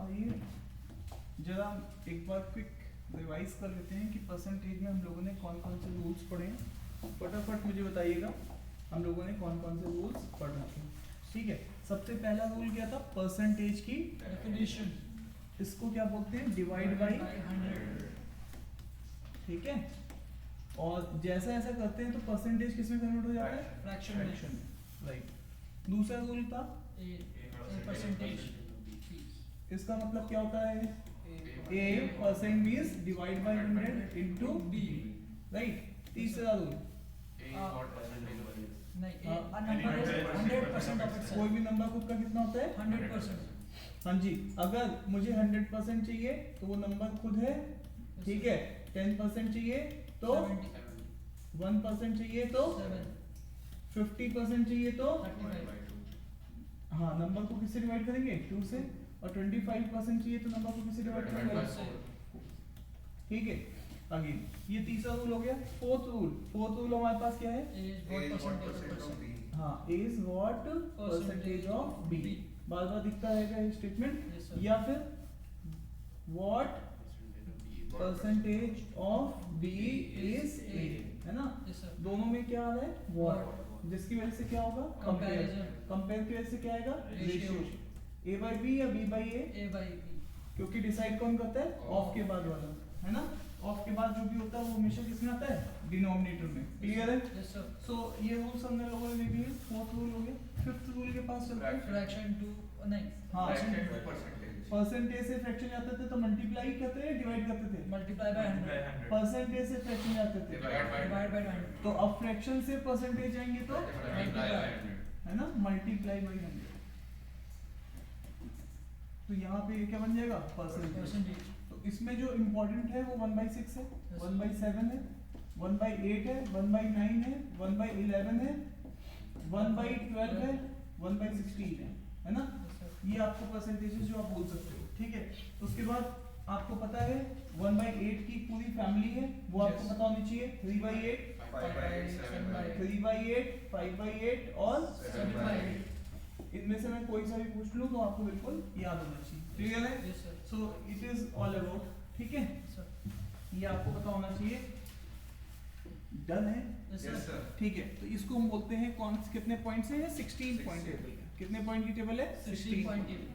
आइए जरा एक बार क्विक रिवाइज कर लेते हैं कि परसेंटेज में हम लोगों ने कौन कौन से रूल्स पढ़े हैं। फटाफट मुझे बताइएगा हम लोगों ने कौन कौन से रूल्स पढ़ रखे हैं। ठीक है, सबसे पहला रूल क्या था? परसेंटेज की डेफिनेशन, इसको क्या बोलते हैं? Divide by 100। ठीक है, और जैसा ऐसा करते हैं तो परसेंटेज किस में कन्वर्ट हो जाता है? फ्रैक्शन में। राइट। दूसरा रूल था परसेंटेज, इसका मतलब क्या होता है? a percent means divide by 100 into b, right. तीसरा रूल नहीं, a number is 100% of itself। कोई भी नंबर खुद का कितना होता है? 100%। हाँ जी, अगर मुझे 100% चाहिए तो वो नंबर खुद है, ठीक है। 10% चाहिए तो 1% चाहिए तो 50% चाहिए तो 35। हाँ, नंबर को किससे डिवाइड करेंगे? 2 से। और 25% चाहिए तो नंबर को किससे डिवाइड करेंगे? ठीक है, आगे ये तीसरा रूल हो गया। फोर्थ रूल हमारे पास क्या है? हाँ, is what percentage of B. बार बार दिखता रहेगा ये स्टेटमेंट। या फिर what percentage of B is A, है ना। दोनों में क्या आ रहा है? व्हाट, जिसकी वजह से क्या होगा? कंपेयर की वजह से क्या आएगा? रेशियो। ए बाई बी या B by A by B, क्योंकि डिसाइड कौन करता है? ऑफ के बाद वाला, है ना। ऑफ के बाद जो भी होता है वो हमेशा किसमें आता है? डिनोमिनेटर में। क्लियर है? सो ये रूल्स हमने लोगों ने देख लिए। फोर्थ रूल हो गया। फिफ्थ रूल के पास चलते हैं। फ्रैक्शन टू, नहीं, हाँ, परसेंटेज से फ्रैक्शन जाते थे तो मल्टीप्लाई करते थे, डिवाइड करते थे? Multiply by 100। परसेंटेज से फ्रैक्शन जाते थे, डिवाइड बाय 100। तो अब फ्रैक्शन से परसेंटेज जाएंगे तो है ना, मल्टीप्लाई बाई 100। तो यहाँ पे क्या बन जाएगा? परसेंटेज। तो इसमें जो इम्पोर्टेंट है वो 1/6 है, 1/7 है, 1/8 है, 1/9 है, 1/11 है, 1/12 है, 1/16 है ना। ये आपको परसेंटेजेस जो आप बोल सकते हो। ठीक है, उसके बाद आपको पता है 1/8 की पूरी फैमिली है, वो आपको पता होनी चाहिए। 3/8, 3/8, 5/8 और 7/8। इनमें से मैं कोई सा भी पूछ लूं तो आपको बिल्कुल याद होना चाहिए। क्लियर है? So it is all about, ठीक है, ये आपको पता होना चाहिए। डन है? ठीक है, तो इसको हम बोलते हैं कौन, कितने पॉइंट से है? 16 पॉइंट टेबल है। कितने पॉइंट की टेबल है? 16 पॉइंट टेबल।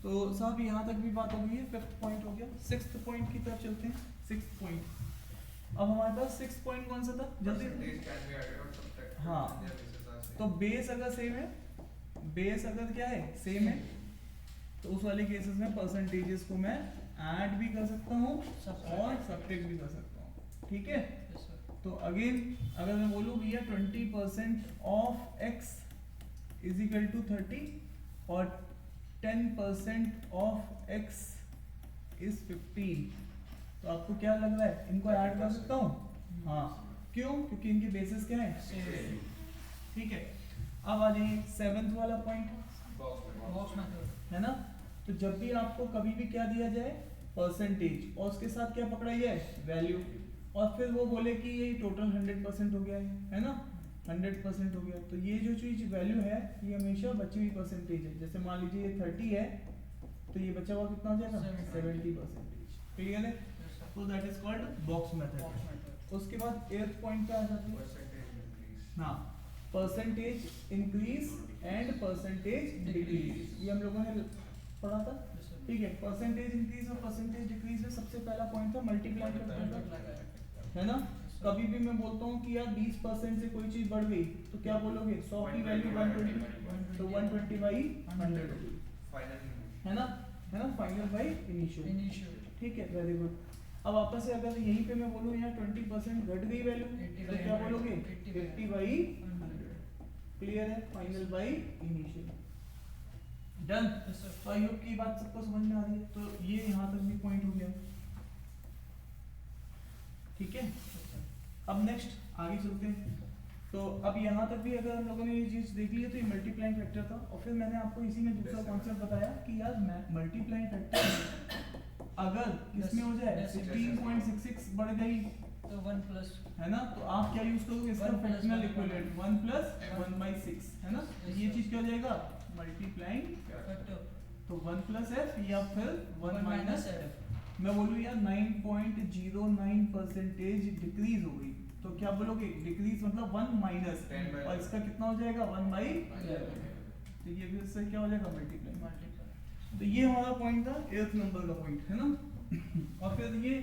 तो साहब यहाँ तक भी बात हो गई है। फिफ्थ पॉइंट हो गया। सिक्स्थ पॉइंट की तरफ चलते हैं। सिक्स्थ पॉइंट, अब हमारे पास 6 पॉइंट कौन सा था? जल्दी। हाँ, तो बेस अगर सेम है, बेस अगर क्या है? सेम है, तो उस वाले केसेस में परसेंटेजेस को मैं ऐड भी कर सकता हूँ और सब्ट्रैक्ट भी कर सकता हूँ। ठीक है, तो अगेन अगर मैं बोलूँ भैया 20% of x is equal to 30 और 10% ऑफ x इज 15, तो आपको क्या लग रहा है? इनको ऐड कर सकता हूँ? हाँ, क्यों? क्योंकि इनके बेसिस क्या है? ठीक है, अब आ जाइए 7th वाला पॉइंट, बॉक्स मेथड, है ना। तो जब भी आपको कभी भी क्या दिया जाए? परसेंटेज, और उसके साथ क्या पकड़ा जाए? वैल्यू, और फिर वो बोले कि ये टोटल 100% हो गया है ना, 100% हो गया, तो ये जो चीज वैल्यू है ये हमेशा बची हुई परसेंटेज है। जैसे मान लीजिए ये 30 है तो ये बचा हुआ कितना हो जाएगा? 70%। क्लियर है? तो that is called box method. उसके बाद 8th पॉइंट पे आ जाते हैं। हाँ, percentage increase and percentage decrease, ये हम लोगों ने पढ़ा था। ठीक है, परसेंटेज इंक्रीज और परसेंटेज डिक्रीज में सबसे पहला पॉइंट था मल्टीप्लाई करना, है ना। कभी भी मैं बोलता हूँ कि यार 20% से कोई चीज बढ़ गई तो क्या बोलोगे? 100 की वैल्यू 120, तो 120/100 है ना, फाइनल बाई इनिशियल। ठीक है, वेरी गुड। अब वापस से अगर यहीं पे मैं बोलूँ यहाँ 20% घट गई वैल्यू तो क्या बोलोगे? 80/100। क्लियर है? Final by initial. डन। तो आई होप की बात सबको समझ में आ रही है। तो ये यहाँ तक भी पॉइंट हो गया। ठीक है, अब नेक्स्ट आगे चलते हैं। तो अब यहाँ तक भी अगर हम लोगों ने ये चीज देख ली है तो ये मल्टीप्लाइंग फैक्टर था, और फिर मैंने आपको इसी में दूसरा कॉन्सेप्ट बताया कि यार मल्टीप्लाइंग फैक्टर अगर किसमें हो जाए 16.66 बढ़ गई तो 1 प्लस है ना, तो आप क्या यूज करोगे इसका 1 plus फ्रैक्शनल 1 इक्विवेलेंट 1 प्लस 1/6 है ना, तो ये चीज क्या हो जाएगा मल्टीप्लाइंग, फैक्टर तो 1 प्लस एफ या फिर 1 माइनस एफ मैं बोलूँ यार 9.09% डिक्रीज हो गई, तो क्या बोलोगे डिक्रीज मतलब 1 माइनस, और इसका कितना हो जाएगा 1/11, तो ये भी इससे क्या हो जाएगा मल्टीप्लाई। मल्टीप्लाई तो ये हमारा पॉइंट था 8th नंबर का पॉइंट है ना। और फिर ये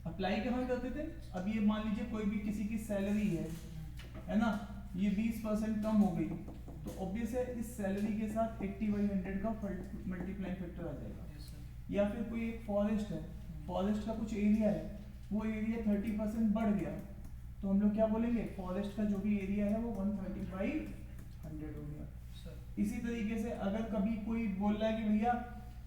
अप्लाई कहाँ करते थे, अब ये मान लीजिए कोई भी किसी की सैलरी है ना, ये 20% कम हो गई, तो ऑब्वियस है इस सैलरी के साथ 80/100 का मल्टीप्लाई फैक्टर आ जाएगा। यस सर या फिर कोई एक फॉरेस्ट है, फॉरेस्ट का कुछ एरिया है, वो एरिया 30% बढ़ गया, तो हम लोग क्या बोलेंगे फॉरेस्ट का जो भी एरिया है वो 130/100 हो गया। सर इसी तरीके से अगर कभी कोई बोल रहा है कि भैया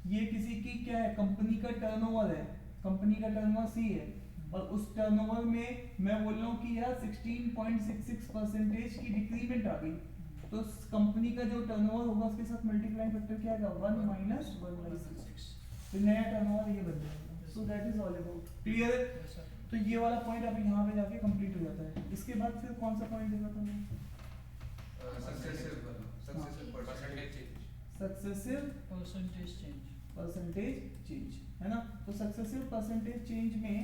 ये किसी की क्या है कंपनी का टर्नओवर है, कंपनी का टर्नओवर सी है, और उस टर्नओवर में मैं बोल रहा हूँ कि यार 16.66% की डिक्रीमेंट आ गई, तो कंपनी का जो टर्नओवर होगा उसके साथ मल्टीप्लाइंग फैक्टर क्या आएगा 1 माइनस 1/6, तो नया टर्नओवर ये बन जाएगा। So that is all about clear है। यस सर तो ये वाला पॉइंट अब यहाँ पे जाके कंप्लीट हो जाता है। इसके बाद फिर कौन सा पॉइंट देखा था successive percentage change percentage change है ना, तो सक्सेसिव परसेंटेज चेंज में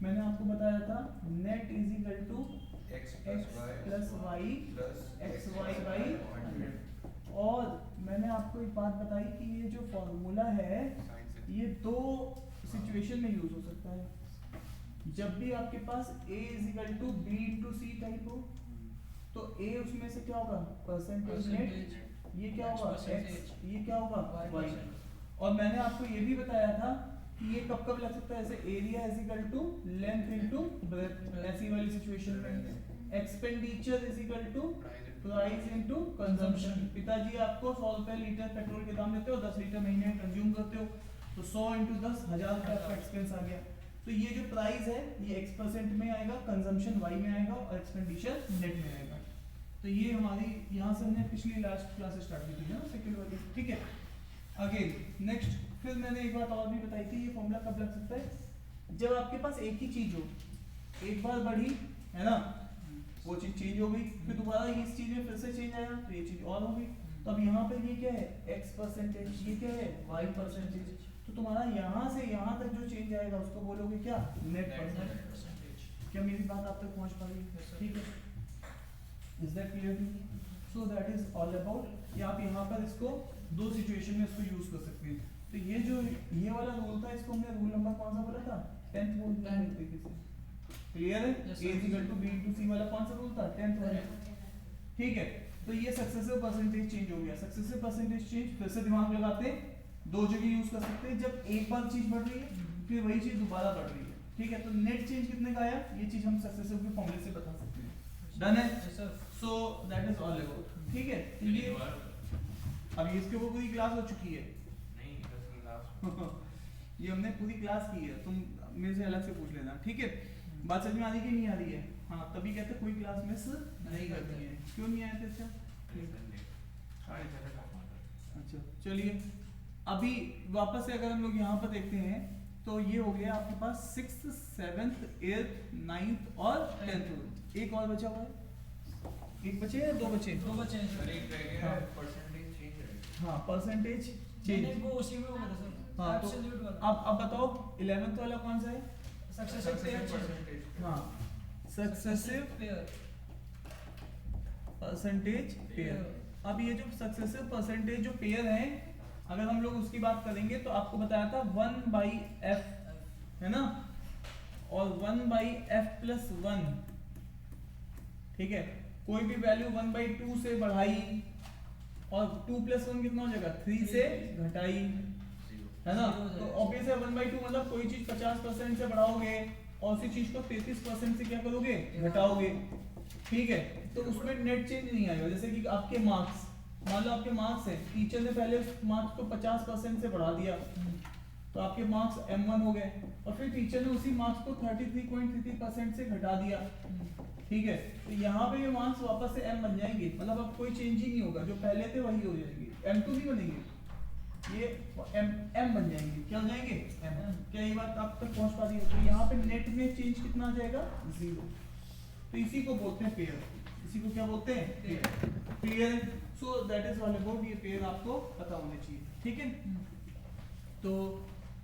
मैंने आपको बताया था net is equal to x plus Y X Y by 100, और मैंने आपको एक बात बताई कि ये जो फॉर्मूला है ये दो सिचुएशन में यूज हो सकता है। जब भी आपके पास a is equal to B into C type हो, तो a उसमें से क्या होगा परसेंटेज नेट, ये क्या होगा x, ये क्या होगा y, और मैंने आपको ये भी बताया था कि ये कब कब लग सकता है, ऐसे area is equal to length into breadth, ऐसी वाली सिचुएशन में expenditure is equal to price into consumption. पिताजी आपको 100 रुपए लीटर पेट्रोल के दाम देते हो, 10 लीटर महीने में कंज्यूम करते हो, तो 100 इंटू 10 1000 रुपए आपका एक्सपेंस आ गया। तो ये जो प्राइस है ये x% में आएगा, कंजम्पशन y में आएगा और एक्सपेंडिचर नेट में आएगा। तो ये हमारी यहाँ से हमने पिछली लास्ट क्लास स्टार्ट की थी ना सेकंड वाली, ठीक है। अगेन नेक्स्ट फिर मैंने एक बात और भी बताई थी, ये फॉर्मूला कब लग सकता है जब आपके पास एक ही चीज हो, एक बार बढ़ी है ना, वो चीज चेंज हो गई, फिर दोबारा इस चीज में फिर से चेंज आया तो ये चीज और हो गई। तो अब यहाँ पे ये क्या है x%, ये क्या है y%, तो तुम्हारा यहाँ से यहाँ तक जो चेंज आएगा उसको बोलोगे क्या नेट परसेंटेज। क्या मेरी बात आप तक पहुँच पा रही है, ठीक है। Is that clear? So that is all about, आप यहाँ पर इसको दो सिचुएशन में इसको यूज कर सकते हैं। तो ये जो ये वाला रूल था इसको हमने रूल नंबर कौन सा बोला था 10th रूल था एक तरीके से, क्लियर है। Yes, a is equal to b into c वाला कौन सा रूल था 10th वाला, ठीक है। तो ये सक्सेसिव परसेंटेज चेंज हो गया। सक्सेसिव परसेंटेज चेंज फिर से दिमाग लगाते हैं, दो जगह यूज कर सकते हैं, जब एक बार चीज बढ़ रही है फिर वही चीज दोबारा बढ़ रही है, ठीक है। तो नेट चेंज कितने का आया ये चीज हम सक्सेसिव के फॉर्मूले से बता सकते हैं। डन है, so that is all about, ठीक है। तो ये अब इसके ऊपर पूरी क्लास हो चुकी है ये हमने पूरी क्लास की है, तुम मेरे से अलग से पूछ लेना, ठीक है। बात समझ में आ रही कि नहीं आ रही है? हाँ, तभी कहते कोई क्लास मिस नहीं करनी है। क्यों नहीं आए थे? अच्छा चलिए, अभी वापस से अगर हम लोग यहाँ पर देखते हैं तो ये हो गया आपके पास 6th 7th 8th 9th और 10th रूल। एक और बचा हुआ है, एक बचे या दो बचे? दो बचे हैं सर। हाँ परसेंटेज चेंज, वो उसी में होगा सर। हाँ तो एब्सोल्यूट वाला। अब बताओ 11th वाला कौन सा है? Successive pair change. हाँ सक्सेसिव पेयर परसेंटेज पेयर। अब ये जो सक्सेसिव परसेंटेज जो पेयर है, अगर हम लोग उसकी बात करेंगे तो आपको बताया था 1/f है ना, और 1/f+1, ठीक है। कोई भी वैल्यू 1/2 से बढ़ाई और 2+1 कितना हो जाएगा 3 से घटाई, है ना। तो ऑब्वियस है 1/2 मतलब कोई चीज 50% से बढ़ाओगे और उसी चीज को 33% से क्या करोगे घटाओगे, ठीक है। तो उसमें नेट चेंज नहीं आएगा। जैसे कि आपके मार्क्स, मान लो आपके मार्क्स है, टीचर ने पहले उस मार्क्स को 50% से बढ़ा दिया तो आपके मार्क्स M1 हो गए, और फिर टीचर ने उसी मार्क्स को 33.33% से घटा दिया, ठीक है। तो यहाँ पे ये मार्क्स वापस से M बन जाएंगे, मतलब अब कोई चेंज ही नहीं होगा, जो पहले थे वही हो जाएंगे, M2 नहीं बनेंगे, ये m बन जाएंगे। क्या हो जाएंगे? m। क्या ये बात आप तक पहुंच पा रही है? तो यहाँ पे नेट में चेंज कितना आ जाएगा? 0। तो इसी को बोलते हैं पेयर। इसी को क्या बोलते हैं? Pair. So that is all about ये पेयर आपको पता होने चाहिए। ठीक है, तो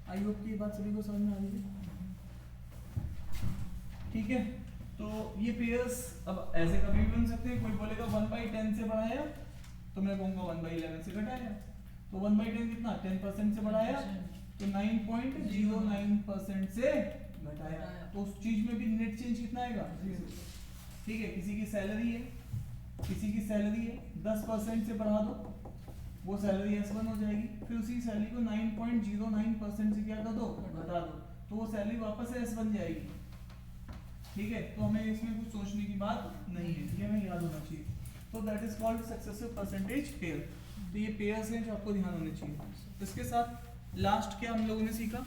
आई होप की बात सभी को समझ में आ रही है। ठीक है, तो ये पेयर्स अब ऐसे कभी भी बन सकते हैं। कोई बोलेगा 1/10 से बढ़ाया, तो मैं कहूंगा 1/11 से घटाया। तो 1/10 कितना? 10% से बढ़ाया, तो 9.09% से घटाया। तो उस चीज में भी नेट चेंज कितना आएगा? 0। ठीक है, किसी की सैलरी है, किसी की सैलरी है 10% से बढ़ा दो, वो सैलरी S1 हो जाएगी। फिर उसी सैलरी को 9.09% से क्या कर दो? घटा दो, तो वो सैलरी वापस S बन जाएगी। ठीक है, तो हमें इसमें कुछ सोचने की बात नहीं है, ये हमें याद होना चाहिए। तो that is called successive percentage pair. तो ये पेयर्स हैं जो आपको ध्यान होने चाहिए। इसके साथ लास्ट क्या हम लोगों ने सीखा?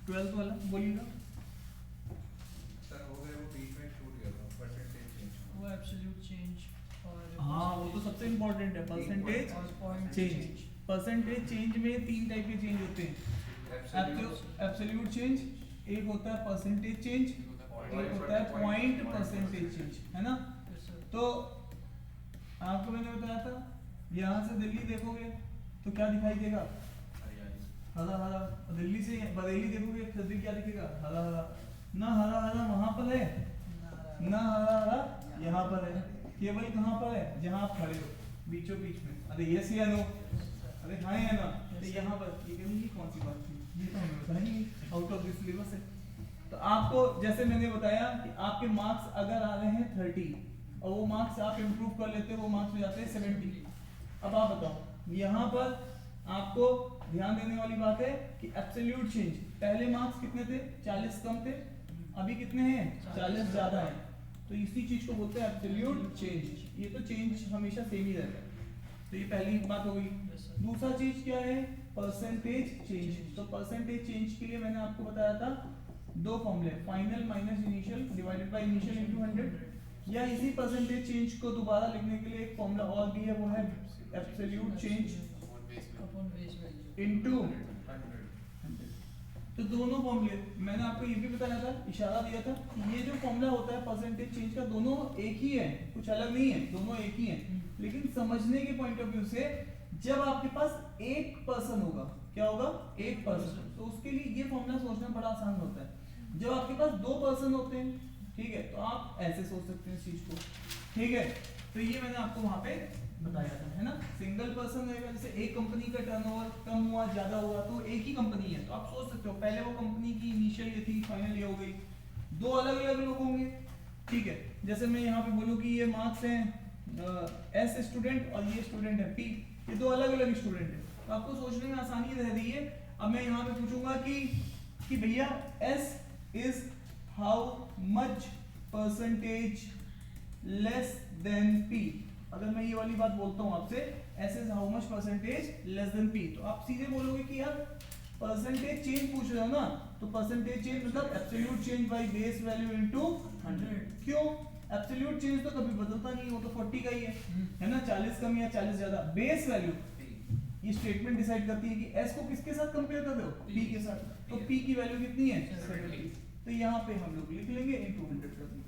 12th वाला बोलिएगा। सर हो गया, वो बीच में छूट गया था, परसेंटेज चेंज, वो एब्सोल्यूट चेंज और हाँ, वो तो सबसे इम्पोर्टेंट है, परसेंटेज चेंज। परसेंटेज चेंज में 3 टाइप के चेंज होते हैं। एब्सोल्यूट चेंज, एक होता है परसेंटेज चेंज, एक होता है पॉइंट परसेंटेज चेंज, है ना। तो आपको मैंने बताया था, यहाँ से दिल्ली देखोगे तो क्या दिखाई देगा? हरा हरा। दिल्ली से बरेली देखोगे फिर भी क्या दिखेगा? हरा हरा। ना हरा हरा वहां पर है, ना हरा हरा यहाँ पर है। केवल कहाँ पर है? जहाँ आप खड़े हो, बीचों बीच में। अरे यस या नो? अरे हाँ या ना? तो यहाँ पर ये कौन सी बात थी? ये तो हमें पता नहीं, आउट ऑफ दिस सिलेबस है। तो आपको जैसे मैंने बताया कि आपके मार्क्स अगर आ रहे हैं 30 और वो मार्क्स आप इंप्रूव कर लेते हो, वो मार्क्स हो जाते हैं 70। अब आप बताओ, यहाँ पर आपको ध्यान देने वाली बात है कि एब्सोल्यूट चेंज, पहले मार्क्स कितने थे? 40 कम थे, अभी कितने हैं? 40 ज्यादा है। तो इसी चीज को बोलते हैं एब्सोल्यूट चेंज। ये तो चेंज हमेशा सेम ही रहता है। तो ये पहली बात हो गई। दूसरा चीज क्या है? Percentage change. तो परसेंटेज चेंज के लिए मैंने आपको बताया था 2 फॉर्मूले, final minus initial divided by initial into 100। या इसी परसेंटेज चेंज को दोबारा लिखने के लिए एक फॉर्मूला और भी है, वो है absolute change upon base value into 100। तो दोनों फॉर्मूले मैंने आपको ये भी बताया था, इशारा दिया था कि ये जो फॉर्मूला होता है परसेंटेज चेंज का, दोनों एक ही है, कुछ अलग नहीं है, दोनों एक ही है। लेकिन समझने के पॉइंट ऑफ व्यू से जब आपके पास एक पर्सन होगा, क्या होगा? एक पर्सन, तो उसके लिए ये फॉर्मूला सोचना बड़ा आसान होता है। जब आपके पास 2 पर्सन होते हैं, ठीक है, तो आप ऐसे सोच सकते हैं इस चीज को। ठीक है, तो ये मैंने आपको वहां पे बताया था, है ना। सिंगल पर्सन रहेगा, जैसे एक कंपनी का टर्नओवर कम हुआ ज्यादा हुआ, तो एक ही कंपनी है, तो आप सोच सकते हो पहले वो कंपनी की इनिशियल ये थी, फाइनल ये हो गई। 2 अलग अलग लोग होंगे, ठीक है। जैसे मैं यहाँ पे बोलूँ कि ये मार्क्स हैं एस स्टूडेंट और ये स्टूडेंट है पी, ये 2 अलग अलग स्टूडेंट है, तो आपको सोचने में आसानी रह रही है। अब मैं यहाँ पे पूछूंगा कि भैया S is how much percentage less than P. अगर मैं ये वाली बात बोलता हूँ आपसे, S is how much percentage less than P, तो आप सीधे बोलोगे कि यार परसेंटेज चेंज पूछ रहे हो ना, तो परसेंटेज चेंज मतलब absolute change by base value into 100। क्यों? एब्सोल्यूट चेंज तो कभी बदलता नहीं, वो तो 40 का ही है ना, 40 कम या 40 ज्यादा। बेस वैल्यू ये स्टेटमेंट डिसाइड करती है कि एस को किसके साथ कंपेयर कर रहे हो? पी के साथ। तो पी की वैल्यू कितनी है? 70। तो यहाँ पे हम लोग लिख लेंगे इनटू 100 कर देंगे।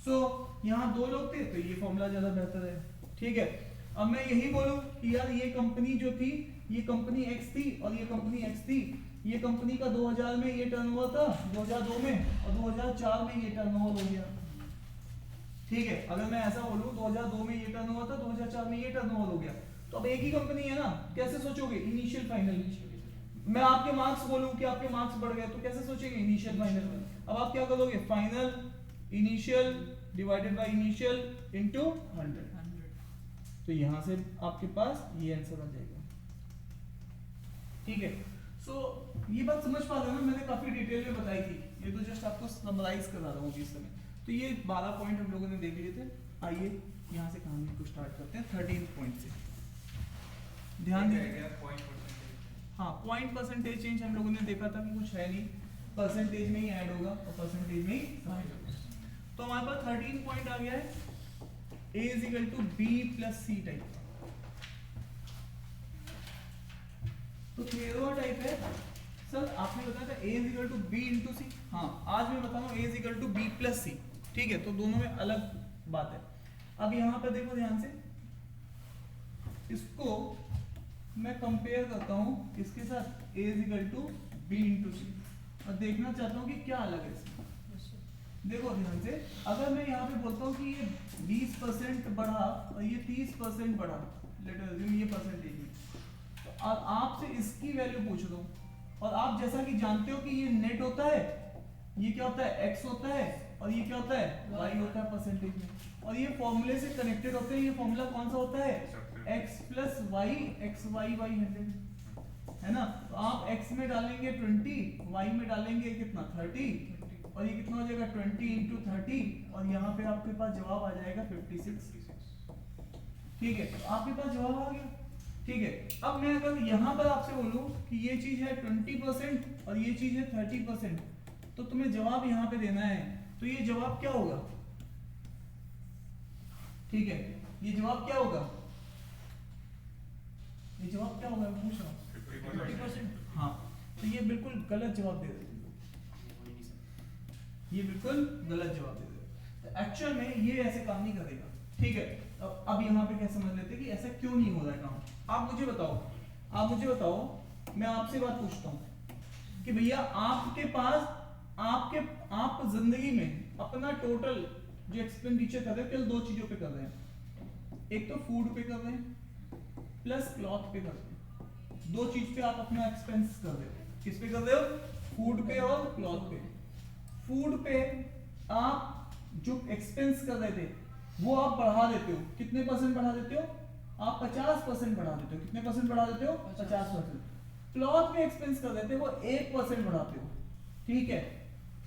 सो यहाँ 2 लोग थे, तो ये फॉर्मूला ज्यादा बेहतर है। ठीक है, अब मैं यही बोलूं कि यार ये कंपनी जो थी, ये कंपनी एक्स थी और ये कंपनी एक्स थी, ये कंपनी का 2000 में ये टर्नओवर था, 2002 में, और 2004 में ये टर्नओवर हो गया। ठीक है, अगर मैं ऐसा बोलूं 2002 में ये टर्नओवर था, 2004 में ये टर्नओवर हो गया, तो अब एक ही कंपनी है ना, कैसे सोचोगे? Initial final. मैं आपके मार्क्स बोलूं कि आपके मार्क्स बढ़ गए, तो कैसे सोचेंगे? Initial final. अब आप क्या करोगे? Final initial divided by initial into 100। तो यहां से आपके पास ये आंसर आ जाएगा। ठीक है, सो ये बात समझ पा रहे हो ना, मैंने काफी डिटेल में बताई थी, ये तो जस्ट आपको समराइज करा रहा हूँ इस समय। तो ये 12 पॉइंट हम लोगों ने देख लिए थे। आइए यहाँ से कहानी को स्टार्ट करते हैं 13 पॉइंट से। ध्यान दीजिए, हाँ, पॉइंट परसेंटेज चेंज हम लोगों ने देखा था कि कुछ है नहीं, परसेंटेज में ही ऐड होगा और परसेंटेज में ही। तो हमारे पास 13 पॉइंट आ गया है, A is equal to B plus C type. तो थेरोवा टाइप है सर। आपने बताया था a is equal to B into C. हाँ, आज मैं बता रहा हूँ a is equal to B plus C. ठीक है, तो दोनों में अलग बात है। अब यहाँ पर देखो ध्यान से, इसको मैं कंपेयर करता हूँ इसके साथ a is equal to B into C और देखना चाहता हूँ कि क्या अलग है इसमें। देखो ध्यान से, अगर मैं यहाँ पे बोलता हूँ कि ये 20% बढ़ा और ये 30% बढ़ा, लेट अस अज्यूम ये परसेंटेज में, तो अब आपसे इसकी वैल्यू पूछ रहा हूँ और आप जैसा कि जानते हो कि ये नेट होता है, ये क्या होता है x होता है और ये क्या होता है y होता है परसेंटेज में, और ये फॉर्मूले से कनेक्टेड होते हैं। ये फॉर्मूला कौन सा होता है x plus Y X Y Y 100 है ना। तो आप x में डालेंगे 20, y में डालेंगे कितना 30 और ये कितना हो जाएगा 20 इंटू 30 और यहाँ पे आपके पास जवाब आ जाएगा 56। ठीक है, तो आपके पास जवाब आ गया। ठीक है, अब मैं अगर यहाँ पर आपसे बोलूं कि ये चीज है 20% और ये चीज है 30%, तो तुम्हें जवाब यहाँ पे देना है, तो ये जवाब क्या होगा? ठीक है, ये जवाब क्या होगा? ये जवाब क्या होगा मैं पूछ रहा हूँ 50%। हाँ, तो ये बिल्कुल गलत जवाब दे रहे हो, ये बिल्कुल गलत जवाब दे रहे हो। एक्चुअल में ये ऐसे काम नहीं करेगा। ठीक है, अब यहाँ पे क्या समझ लेते हैं कि ऐसा क्यों नहीं हो रहा है काम। आप मुझे बताओ, मैं आपसे बात पूछता हूँ कि भैया आपके पास आप जिंदगी में अपना टोटल जो एक्सपेंडिचर कर रहे हैं केवल दो चीजों पे कर रहे हैं, एक तो फूड पे कर रहे हैं प्लस क्लॉथ पे कर रहे हैं। दो चीज पे आप अपना एक्सपेंस कर रहे हो। किस पे कर रहे हो? फूड पे और क्लॉथ पे। फूड पे आप जो एक्सपेंस कर रहे थे वो आप बढ़ा देते हो। कितने परसेंट बढ़ा देते हो? आप 50% बढ़ा देते हो। कितने परसेंट बढ़ा देते हो? 50%। क्लॉथ पे एक्सपेंस कर रहे थे वो 1% बढ़ाते हो। ठीक है,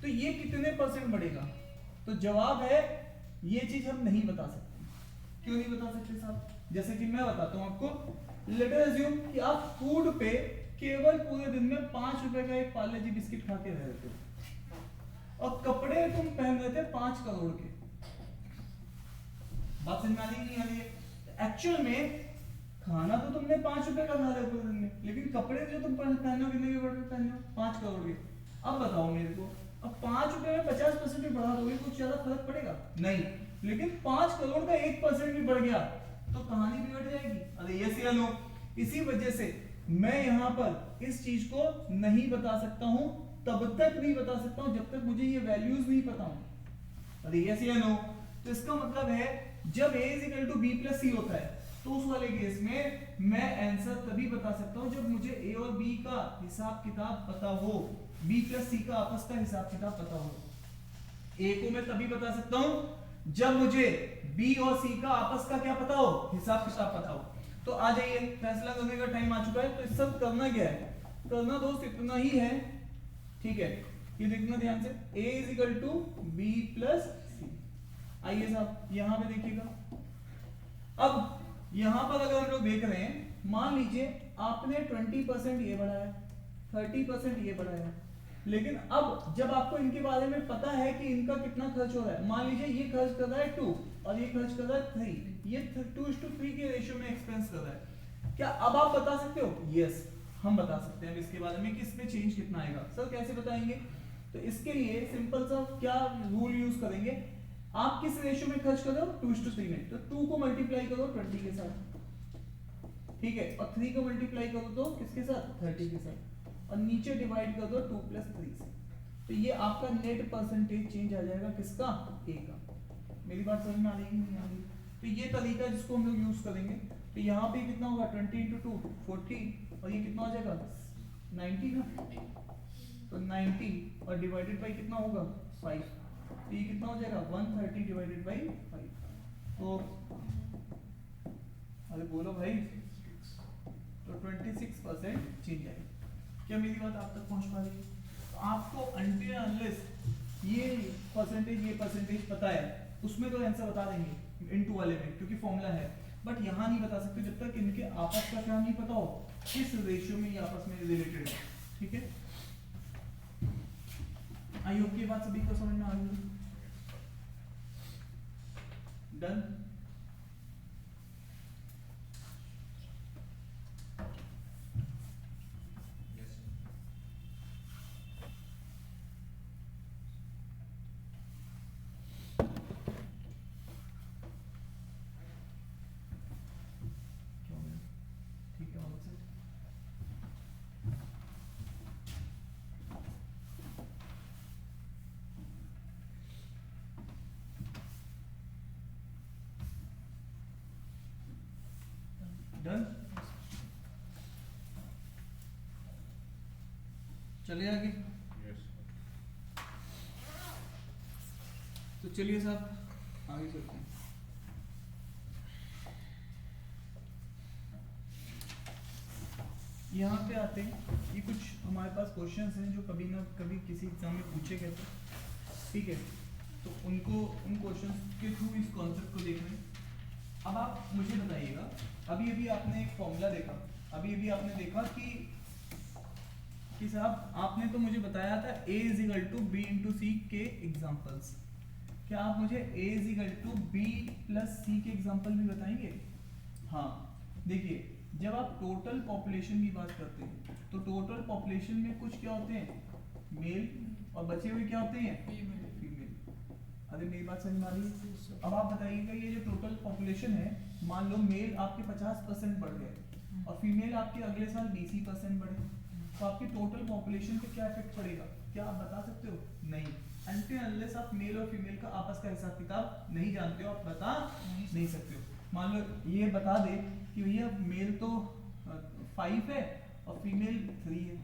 तो ये कितने परसेंट बढ़ेगा? तो जवाब है ये चीज हम नहीं बता सकते। क्यों नहीं बता सकते साहब? जैसे कि मैं बताता हूं आपको। लेट अस अज्यूम कि आप फूड पे केवल पूरे दिन में 5 रुपए का एक पार्ले जी बिस्किट खा के रह रहे थे और कपड़े तुम पहन रहे थे 5 करोड़ के। बात समझ में आ रही नहीं आ रही है? एक्चुअल में खाना तो तुमने 5 रुपए का खा रहे हो पूरे दिन में, लेकिन कपड़े जो तुम पहने हो कितने के पहने हो? 5 करोड़ के। अब बताओ मेरे को, अब 5 रुपए में 50% भी बढ़ा दोगे कुछ ज्यादा फर्क पड़ेगा? नहीं। लेकिन 5 करोड़ का 1% भी बढ़ गया तो कहानी बिगड़ जाएगी। अरे यस या नो? इसी वजह से मैं यहाँ पर इस चीज को नहीं बता सकता हूँ, तब तक नहीं बता सकता हूँ जब तक मुझे ये वैल्यूज नहीं पता हूँ। अरे यस या नो? तो इसका मतलब है जब a is equal to B plus C होता है तो उस वाले केस में मैं आंसर तभी बता सकता हूँ जब मुझे a और b का हिसाब किताब पता हो, b प्लस c का आपस का हिसाब किताब पता हो। a को मैं तभी बता सकता हूँ जब मुझे b और c का आपस का क्या पता हो? हिसाब किताब पता हो। तो आ जाइए, फैसला करने का टाइम आ चुका है। तो इस सब करना क्या है? करना दोस्त इतना ही है। ठीक है, ये देखना ध्यान से, a is equal to B plus C. आइए साहब यहाँ पे देखिएगा। अब यहाँ पर अगर हम लोग देख रहे हैं, मान लीजिए आपने 20% ये बढ़ाया, 30% ये बढ़ाया, लेकिन अब जब आपको इनके बारे में पता है कि इनका कितना खर्च हो रहा है, मान लीजिए ये खर्च कर रहा है 2 और ये खर्च कर रहा है 3, ये 2:3 के रेशियो में एक्सपेंस कर रहा है, क्या अब आप बता सकते हो? यस, हम बता सकते हैं इसके बारे में कि इसमें चेंज कितना आएगा। सर कैसे बताएंगे? तो इसके लिए सिंपल सा क्या रूल यूज करेंगे, आप किस रेशियो में खर्च कर रहे हो? 2:3 में, तो 2 को मल्टीप्लाई करो 20 के साथ, ठीक है, और 3 को मल्टीप्लाई करो तो किसके साथ? 30 के साथ, और नीचे डिवाइड कर दो 2 + 3 से। तो ये आपका नेट परसेंटेज चेंज आ जाएगा किसका? a का। मेरी बात समझ में आ रही है नहीं आ रही? तो ये तरीका जिसको हम लोग यूज करेंगे। तो यहाँ पे कितना होगा? 20 × 2 40, और ये कितना हो जाएगा? 90 ना, तो 90 और डिवाइडेड बाई कितना होगा? 5, तो ये कितना हो जाएगा? 130 डिवाइडेड बाई 5। तो अरे बोलो भाई, तो 26% चेंज आएगा। क्या मेरी बात आप तक पहुंच पा रही है? तो आपको अनटिल अनलेस ये परसेंटेज पता है, उसमें तो आंसर बता देंगे इनटू वाले में, क्योंकि फॉर्मूला है। बट यहाँ नहीं बता सकते जब तक इनके आपस का क्या नहीं पता हो, किस रेशियो में ये आपस में रिलेटेड है। ठीक है, आई होप की बात सभी को समझ में आ गई। डन। डन। चलिए आगे। तो चलिए साहब आगे चलते हैं। यहाँ पे आते हैं, ये कुछ हमारे पास क्वेश्चंस हैं जो कभी ना कभी किसी एग्जाम में पूछे गए थे, ठीक है। तो उनको उन क्वेश्चंस के थ्रू इस कॉन्सेप्ट को देख रहे हैं। अब आप मुझे बताइएगा, अभी अभी आपने एक फॉर्मूला देखा, अभी अभी आपने देखा कि साहब आपने तो मुझे बताया था a is equal to B into C के एग्जाम्पल्स। क्या आप मुझे a is equal to B plus C के एग्जाम्पल भी बताएंगे? हाँ, देखिए जब आप टोटल पॉपुलेशन की बात करते हैं तो टोटल पॉपुलेशन में कुछ क्या होते हैं, मेल, और बचे हुए क्या होते हैं, फीमेल। अरे मेरी बात समझ में आ रही है? अब आप बताइएगा ये जो टोटल पॉपुलेशन है, मान लो मेल आपके 50% बढ़ गए और फीमेल आपके अगले साल 20% बढ़े, तो आपकी टोटल पॉपुलेशन पे क्या इफेक्ट पड़ेगा? क्या आप बता सकते हो? नहीं, अनटिल अनलेस आप मेल और फीमेल का आपस का हिसाब किताब नहीं जानते हो, आप बता नहीं सकते हो। मान लो ये बता दे कि भैया मेल तो 5 है और फीमेल 3 है,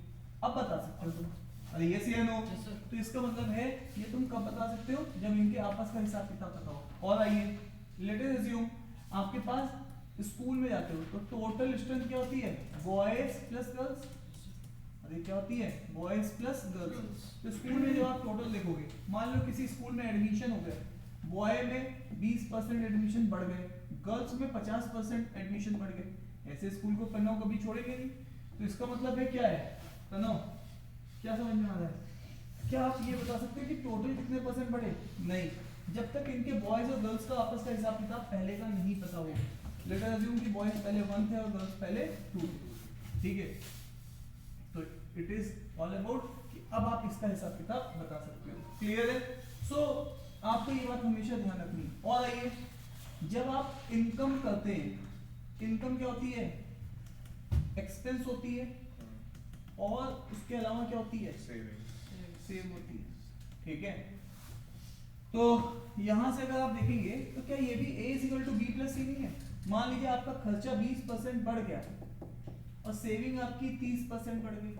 अब बता सकते हो तुम? अरे यस या नो? तो इसका मतलब है ये तुम कब बता सकते हो? जब इनके आपस का हिसाब किताब पता हो। और आइए लेट अस अज्यूम आपके पास स्कूल में जाते हो तो टोटल स्ट्रेंथ क्या होती है, बॉयज प्लस गर्ल्स। अरे क्या होती है, बॉयज प्लस गर्ल्स। तो स्कूल में जब आप टोटल देखोगे, मान लो किसी स्कूल में एडमिशन हो गया, बॉय में 20% एडमिशन बढ़ गए, गर्ल्स में 50% एडमिशन बढ़ गए, ऐसे स्कूल को कन्नौ कभी छोड़ेंगे नहीं। तो इसका मतलब है क्या है कन्नौ, क्या समझ में आ रहा है? क्या आप ये बता सकते हैं कि टोटल कितने परसेंट बढ़े? नहीं, जब तक इनके बॉयज और गर्ल्स का आपस का हिसाब किताब पहले का नहीं पता हो। लेट अस अज्यूम कि बॉयज पहले 1 थे और गर्ल्स पहले 2 थे, ठीक है। तो इट इज ऑल अबाउट कि अब आप इसका हिसाब किताब बता सकते हो। क्लियर है? सो आपको ये बात हमेशा ध्यान रखनी। और आइए, जब आप इनकम करते हैं, इनकम क्या होती है, एक्सपेंस होती है, और उसके अलावा क्या होती है, सेव होती है, ठीक है। तो यहां से अगर आप देखेंगे तो क्या ये भी a is equal to b plus C नहीं है? मान लीजिए आपका खर्चा 20% बढ़ गया और सेविंग आपकी 30% बढ़ गई,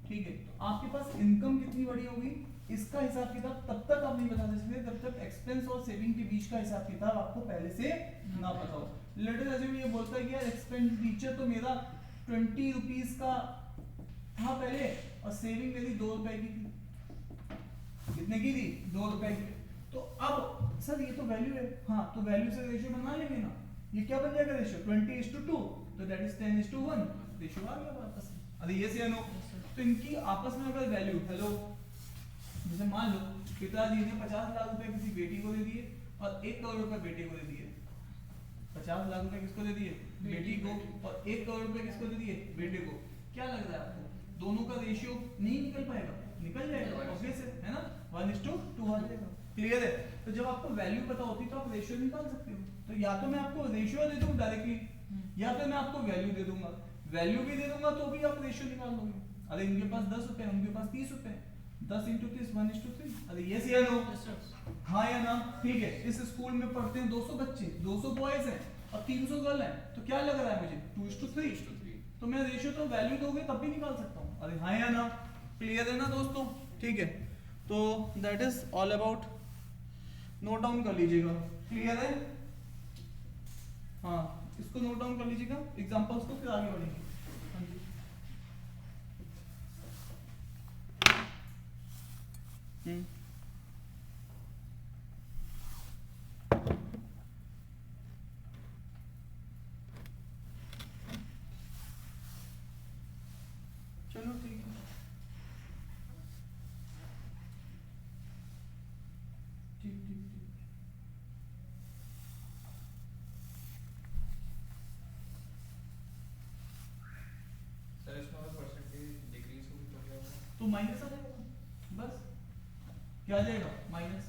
ठीक है। तो आपके पास इनकम कितनी बड़ी होगी, इसका हिसाब किताब तब तक आप नहीं बता सकते जब तक एक्सपेंस और सेविंग के बीच का हिसाब किताब आपको पहले से ना पता हो। लेट अस अज्यूम ये बोलता है कि यार एक्सपेंडिचर तो मेरा 20 रुपीस का था पहले और सेविंग मेरी 2 रुपए की थी। कितने की थी? 2 रुपए की। तो अब सर ये तो वैल्यू है, हाँ तो वैल्यू से रेशियो बना लेंगे ना, ये क्या बन जाएगा रेशियो 20:2, तो दैट इज 10:1, रेशियो आ गया वापस। अरे ये से नो, तो इनकी आपस में अगर वैल्यू, हेलो जैसे मान लो पिताजी ने 50 लाख रुपए किसी बेटी को दे दिए और 1 करोड़ रुपए बेटे को दे दिए। 50 लाख रुपए किसको दे दिए? बेटी को, और 1 करोड़ रुपए किसको दे दिए? बेटे को। क्या लग रहा है आपको, दोनों का रेशियो नहीं निकल पाएगा? निकल जाएगा, ऑब्वियस है ना, 1:2 आ जाएगा। क्लियर है? तो जब आपको वैल्यू पता होती है तो आप रेशियो निकाल सकते हो। तो या तो मैं आपको रेशियो दे दूं डायरेक्टली, या फिर मैं आपको वैल्यू दे दूंगा। वैल्यू भी दे दूंगा तो भी आप रेशियो निकाल लोगे। अरे इनके पास 10 रुपए, उनके पास 30 रुपए, 10 × 30 1:3। अरे यस या नो? हाँ या ना? ठीक है। इस स्कूल में पढ़ते हैं 200 बच्चे, 200 बॉयज हैं और 300 गर्ल हैं, तो क्या लग रहा है मुझे 2:3। तो मैं रेशियो तो वैल्यू दोगे तब भी निकाल सकता हूँ। अरे हाँ या ना? क्लियर है ना दोस्तों? ठीक है, तो that is all about, note down कर लीजिएगा। क्लियर है? हाँ, इसको नोट डाउन कर लीजिएगा, एग्जांपल्स को, फिर आगे बढ़ेंगे। हाँ जी। चलो ठीक है, ठीक ठीक ठीक। सर इसमें अगर परसेंटेज डिक्रीज होगी तो क्या होगा? तो माइनस आ जाएगा, बस क्या आ जाएगा, माइनस।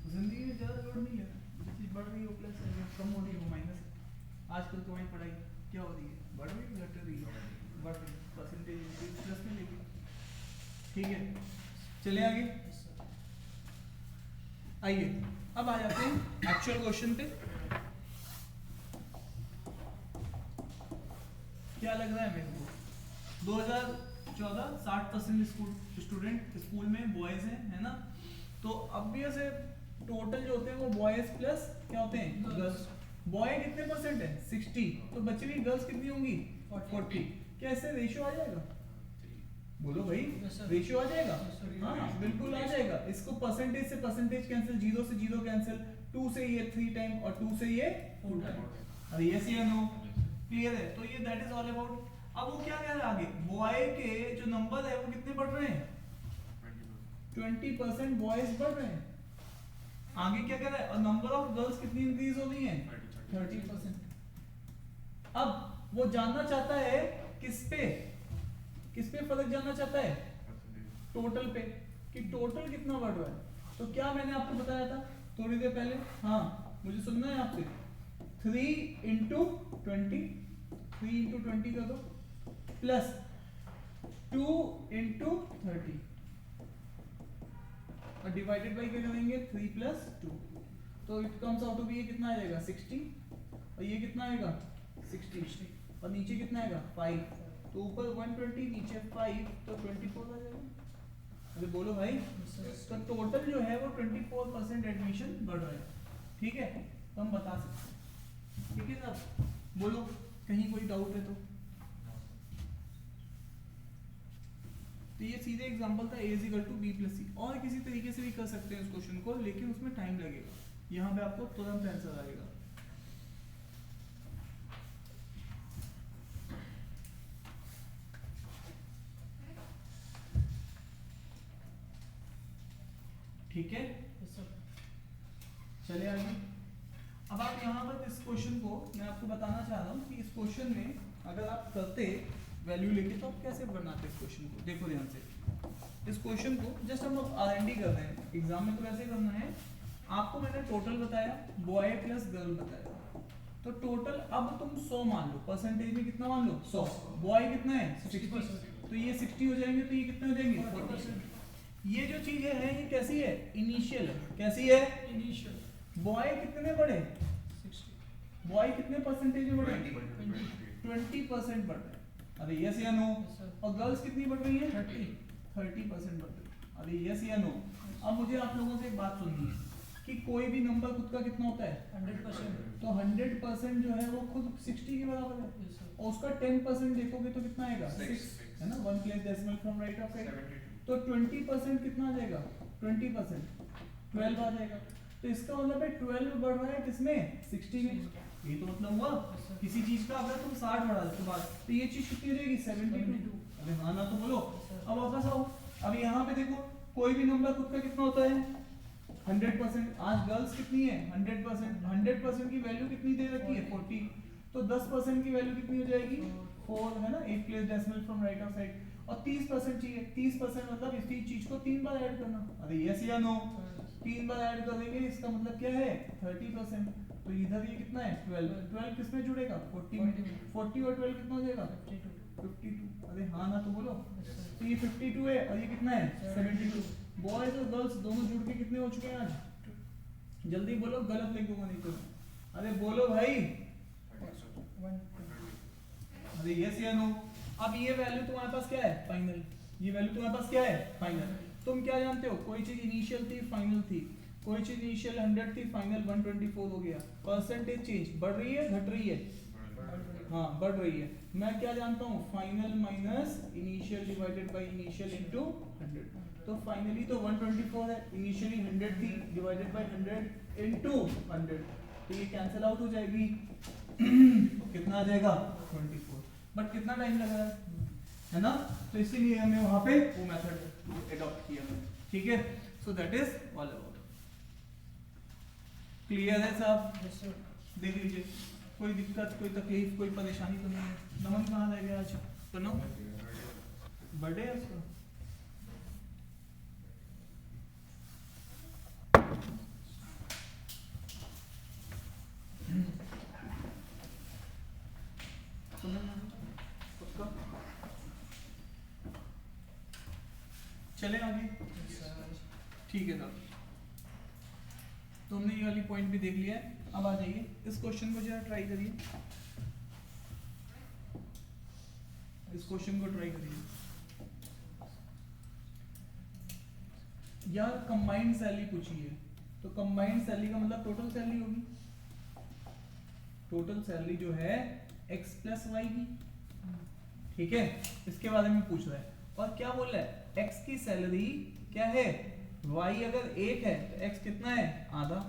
जिंदगी में ज़्यादा लोड नहीं है, जो चीज़ बढ़ रही है वो प्लस है, जो कम हो रही है वो माइनस है। आजकल तुम्हारी पढ़ाई क्या हो रही है, बढ़ रही है, घट रही है? बढ़ रही है, परसेंटेज प्लस में लेगी। ठीक है, चले आगे। आइए अब आ जाते हैं एक्चुअल क्वेश्चन पे। क्या लग रहा है मेरे को 2014 60% स्टूडेंट स्कूल में बॉयज हैं, है ना। तो अब भी ऐसे टोटल जो होते हैं वो बॉयज प्लस क्या होते हैं गर्ल्स। बॉय कितने परसेंट है 60, तो बची हुई गर्ल्स कितनी होंगी 40। क्या इससे रेशियो आ जाएगा? बोलो भाई, रेशियो आ जाएगा? हाँ बिल्कुल आ जाएगा। इसको परसेंटेज से परसेंटेज कैंसिल, 0 से 0 कैंसिल, 2 से ये 3 टाइम और 2 से ये 4 टाइम। अरे यस या नो? क्लियर है? तो ये दैट इज ऑल अबाउट। अब वो क्या कह रहा है आगे, बॉय के जो नंबर है वो कितने बढ़ रहे हैं 20% बॉयज बढ़ रहे हैं। आगे क्या कह रहा है, और नंबर ऑफ गर्ल्स कितनी इंक्रीज हो रही है 30%। अब वो जानना चाहता है किस पे फर्क जानना चाहता है टोटल पे, कि टोटल कितना बढ़ रहा है। तो क्या मैंने आपको बताया था थोड़ी देर पहले, हाँ मुझे सुनना है आपसे, 3 इंटू 20 कर दो प्लस 2 इंटू 30 और डिवाइडेड बाई क्या करेंगे 3 प्लस 2, तो it comes out to be, ये कितना आएगा 60 और ये कितना आएगा 60 और नीचे कितना आएगा 5, तो ऊपर 120 नीचे 5, तो 24 आ जाएगा। अरे बोलो भाई, तो टोटल जो है वो 24% एडमिशन बढ़ रहा है, ठीक है, तो हम बता सकते हैं, ठीक है साहब। बोलो कहीं कोई डाउट है तो ये सीधे एग्जांपल था a = b + c, और किसी तरीके से भी कर सकते हैं इस क्वेश्चन को, लेकिन उसमें टाइम लगेगा। यहाँ पे आपको तुरंत आंसर आएगा। ठीक है, चलिए आगे। अब आप यहाँ पर इस क्वेश्चन को मैं आपको बताना चाह रहा हूँ कि इस क्वेश्चन में अगर आप करते वैल्यू लेके तो आप कैसे बनाते इस क्वेश्चन को। देखो ध्यान से, इस क्वेश्चन को जस्ट हम R&D कर रहे हैं, एग्जाम में तो वैसे करना है। आपको मैंने टोटल बताया, बॉय प्लस गर्ल बताया, तो टोटल अब तुम 100 मान लो, परसेंटेज में कितना मान लो 100, बॉय कितना है 60, तो ये 60 हो जाएंगे, तो ये कितने हो जाएंगे 40%। ये जो चीज है ये कैसी है, इनिशियल है। कैसी है, इनिशियल। बॉय कितने बढ़े 60, बॉय कितने परसेंटेज में बढ़े 20% बढ़ रहे हैं। अरे यस या नो? और गर्ल्स कितनी बढ़ रही है 30% बढ़ रही है। अरे यस या नो? अब मुझे आप लोगों से एक बात सुननी है कि कोई भी नंबर खुद का कितना होता है 100%, तो 100% जो है वो खुद 60 के बराबर है, और उसका 10% देखोगे तो कितना आएगा 6, है ना, 1 place decimal from right of side, तो 20% कितना आ जाएगा 20% 12 आ जाएगा। तो इसका मतलब है 12 बढ़ रहा है किसमें 60 में। ये तो मतलब हुआ किसी चीज का अगर तुम 60 बढ़ा दो बाद, तो ये चीज कितनी हो जाएगी 72। अरे हाँ ना, तो बोलो। अब वापस आओ, अब यहाँ पे देखो कोई भी नंबर खुद का कितना होता है 100%। आज गर्ल्स कितनी है 100%, 100% की वैल्यू कितनी दे रखी है 40, तो 10% की वैल्यू कितनी हो जाएगी 4, है ना, 1 place decimal from right of side, और 30% चाहिए। 30% मतलब इसी चीज को 3 बार ऐड करना। अरे यस या नो? 3 बार ऐड कर देंगे, इसका मतलब क्या है 30%, तो इधर ये कितना है 12 किसमें जुड़ेगा 40 में, 40 और 12 कितना हो जाएगा 52। अरे हाँ ना, तो बोलो। तो ये 52 है और ये कितना है 72। बॉयज और गर्ल्स दोनों जुड़ के कितने हो चुके हैं आज, जल्दी बोलो, गलत लिख दूंगा नहीं तो। अरे बोलो भाई, अरे यस या नो? अब ये वैल्यू तुम्हारे पास क्या है फाइनल, ये वैल्यू तुम्हारे पास क्या है फाइनल। तुम क्या जानते हो, कोई चीज इनिशियल थी फाइनल थी, कोई चीज इनिशियल 100 थी फाइनल 124 हो गया। परसेंटेज चेंज बढ़ रही है घट रही है, हाँ बढ़ रही है। मैं क्या जानता हूँ, final minus initial divided by initial into 100, तो फाइनली तो 124 है, इनिशियली 100 थी डिवाइडेड बाय 100 इनटू 100, तो ये कैंसिल आउट हो जाएगी। कितना आ जाएगा 24, बट कितना टाइम लगा है ना, तो इसीलिए हमें वहां पे वो मेथड एडॉप्ट किया है, ठीक है। So that is all about. Clear है साहब? देख लीजिए, कोई दिक्कत, कोई तकलीफ, कोई परेशानी तो नहीं है। नमन कहाँ रह गया आज, तो नो बर्थडे है उसका। चले आगे, ठीक है साहब। तो हमने ये वाली पॉइंट भी देख लिया है। अब आ जाइए इस क्वेश्चन को जरा ट्राई करिए। इस क्वेश्चन को ट्राई करिए यार। कंबाइंड सैलरी पूछी है तो कंबाइंड सैलरी का मतलब टोटल सैलरी होगी। टोटल सैलरी जो है x प्लस वाई की, ठीक है, इसके बारे में पूछ रहा है। और क्या बोल रहा है, x की सैलरी क्या है, y अगर 1 है तो x कितना है, आधा।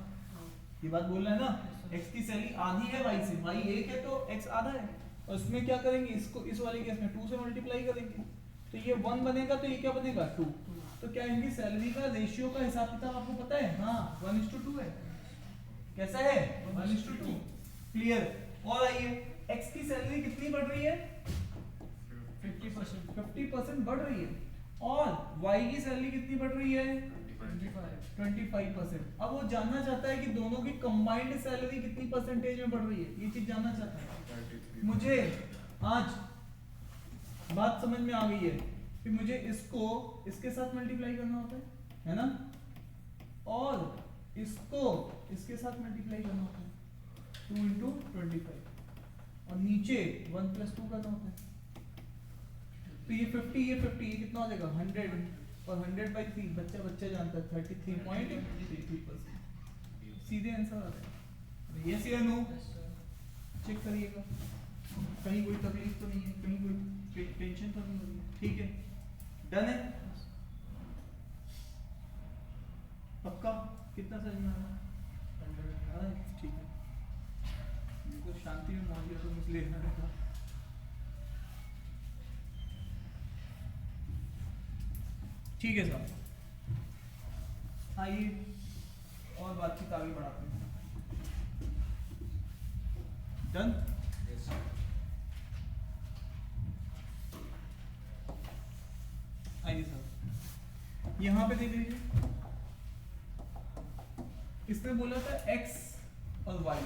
ये बात बोल रहा है ना, x की सैलरी आधी है y से, y 1 है तो x आधा है। और इसमें क्या करेंगे, इसको इस वाले केस में 2 से मल्टीप्लाई करेंगे तो ये 1 बनेगा, तो ये क्या बनेगा 2। तो क्या इनकी सैलरी का रेशियो का हिसाब किताब आपको पता है, हाँ 1:2 है। कैसा है, 1:2, क्लियर। और आइए x की सैलरी कितनी बढ़ रही है, 50% बढ़ रही है। और y की सैलरी कितनी बढ़ रही है, 25%। अब वो जानना चाहता है कि दोनों की कंबाइंड सैलरी कितनी परसेंटेज में बढ़ रही है, ये चीज जानना चाहता है। मुझे आज बात समझ में आ गई है कि मुझे इसको इसके साथ मल्टीप्लाई करना होता है ना, और इसको इसके साथ मल्टीप्लाई करना होता है 2 × 25, और नीचे 1 + 2 करना होता है। तो ये 50 ये 50 ये कितना हो जाएगा 100, और 100/3 बच्चा जानता है 33.33%। सीधे आंसर आता है। यस या नो, चेक करिएगा कहीं कोई तकलीफ तो नहीं है, कहीं कोई टेंशन तो नहीं हो रही है, ठीक है, डन है, पक्का। कितना समझ में आ रहा है, ठीक है। मुझको शांति में मान लिया तो मुझे लेना था। ठीक है साहब, आइए और बातचीत आगे बढ़ाते हैं। डन। आइए साहब, यहां पे देख लीजिए, इसने बोला था x और y,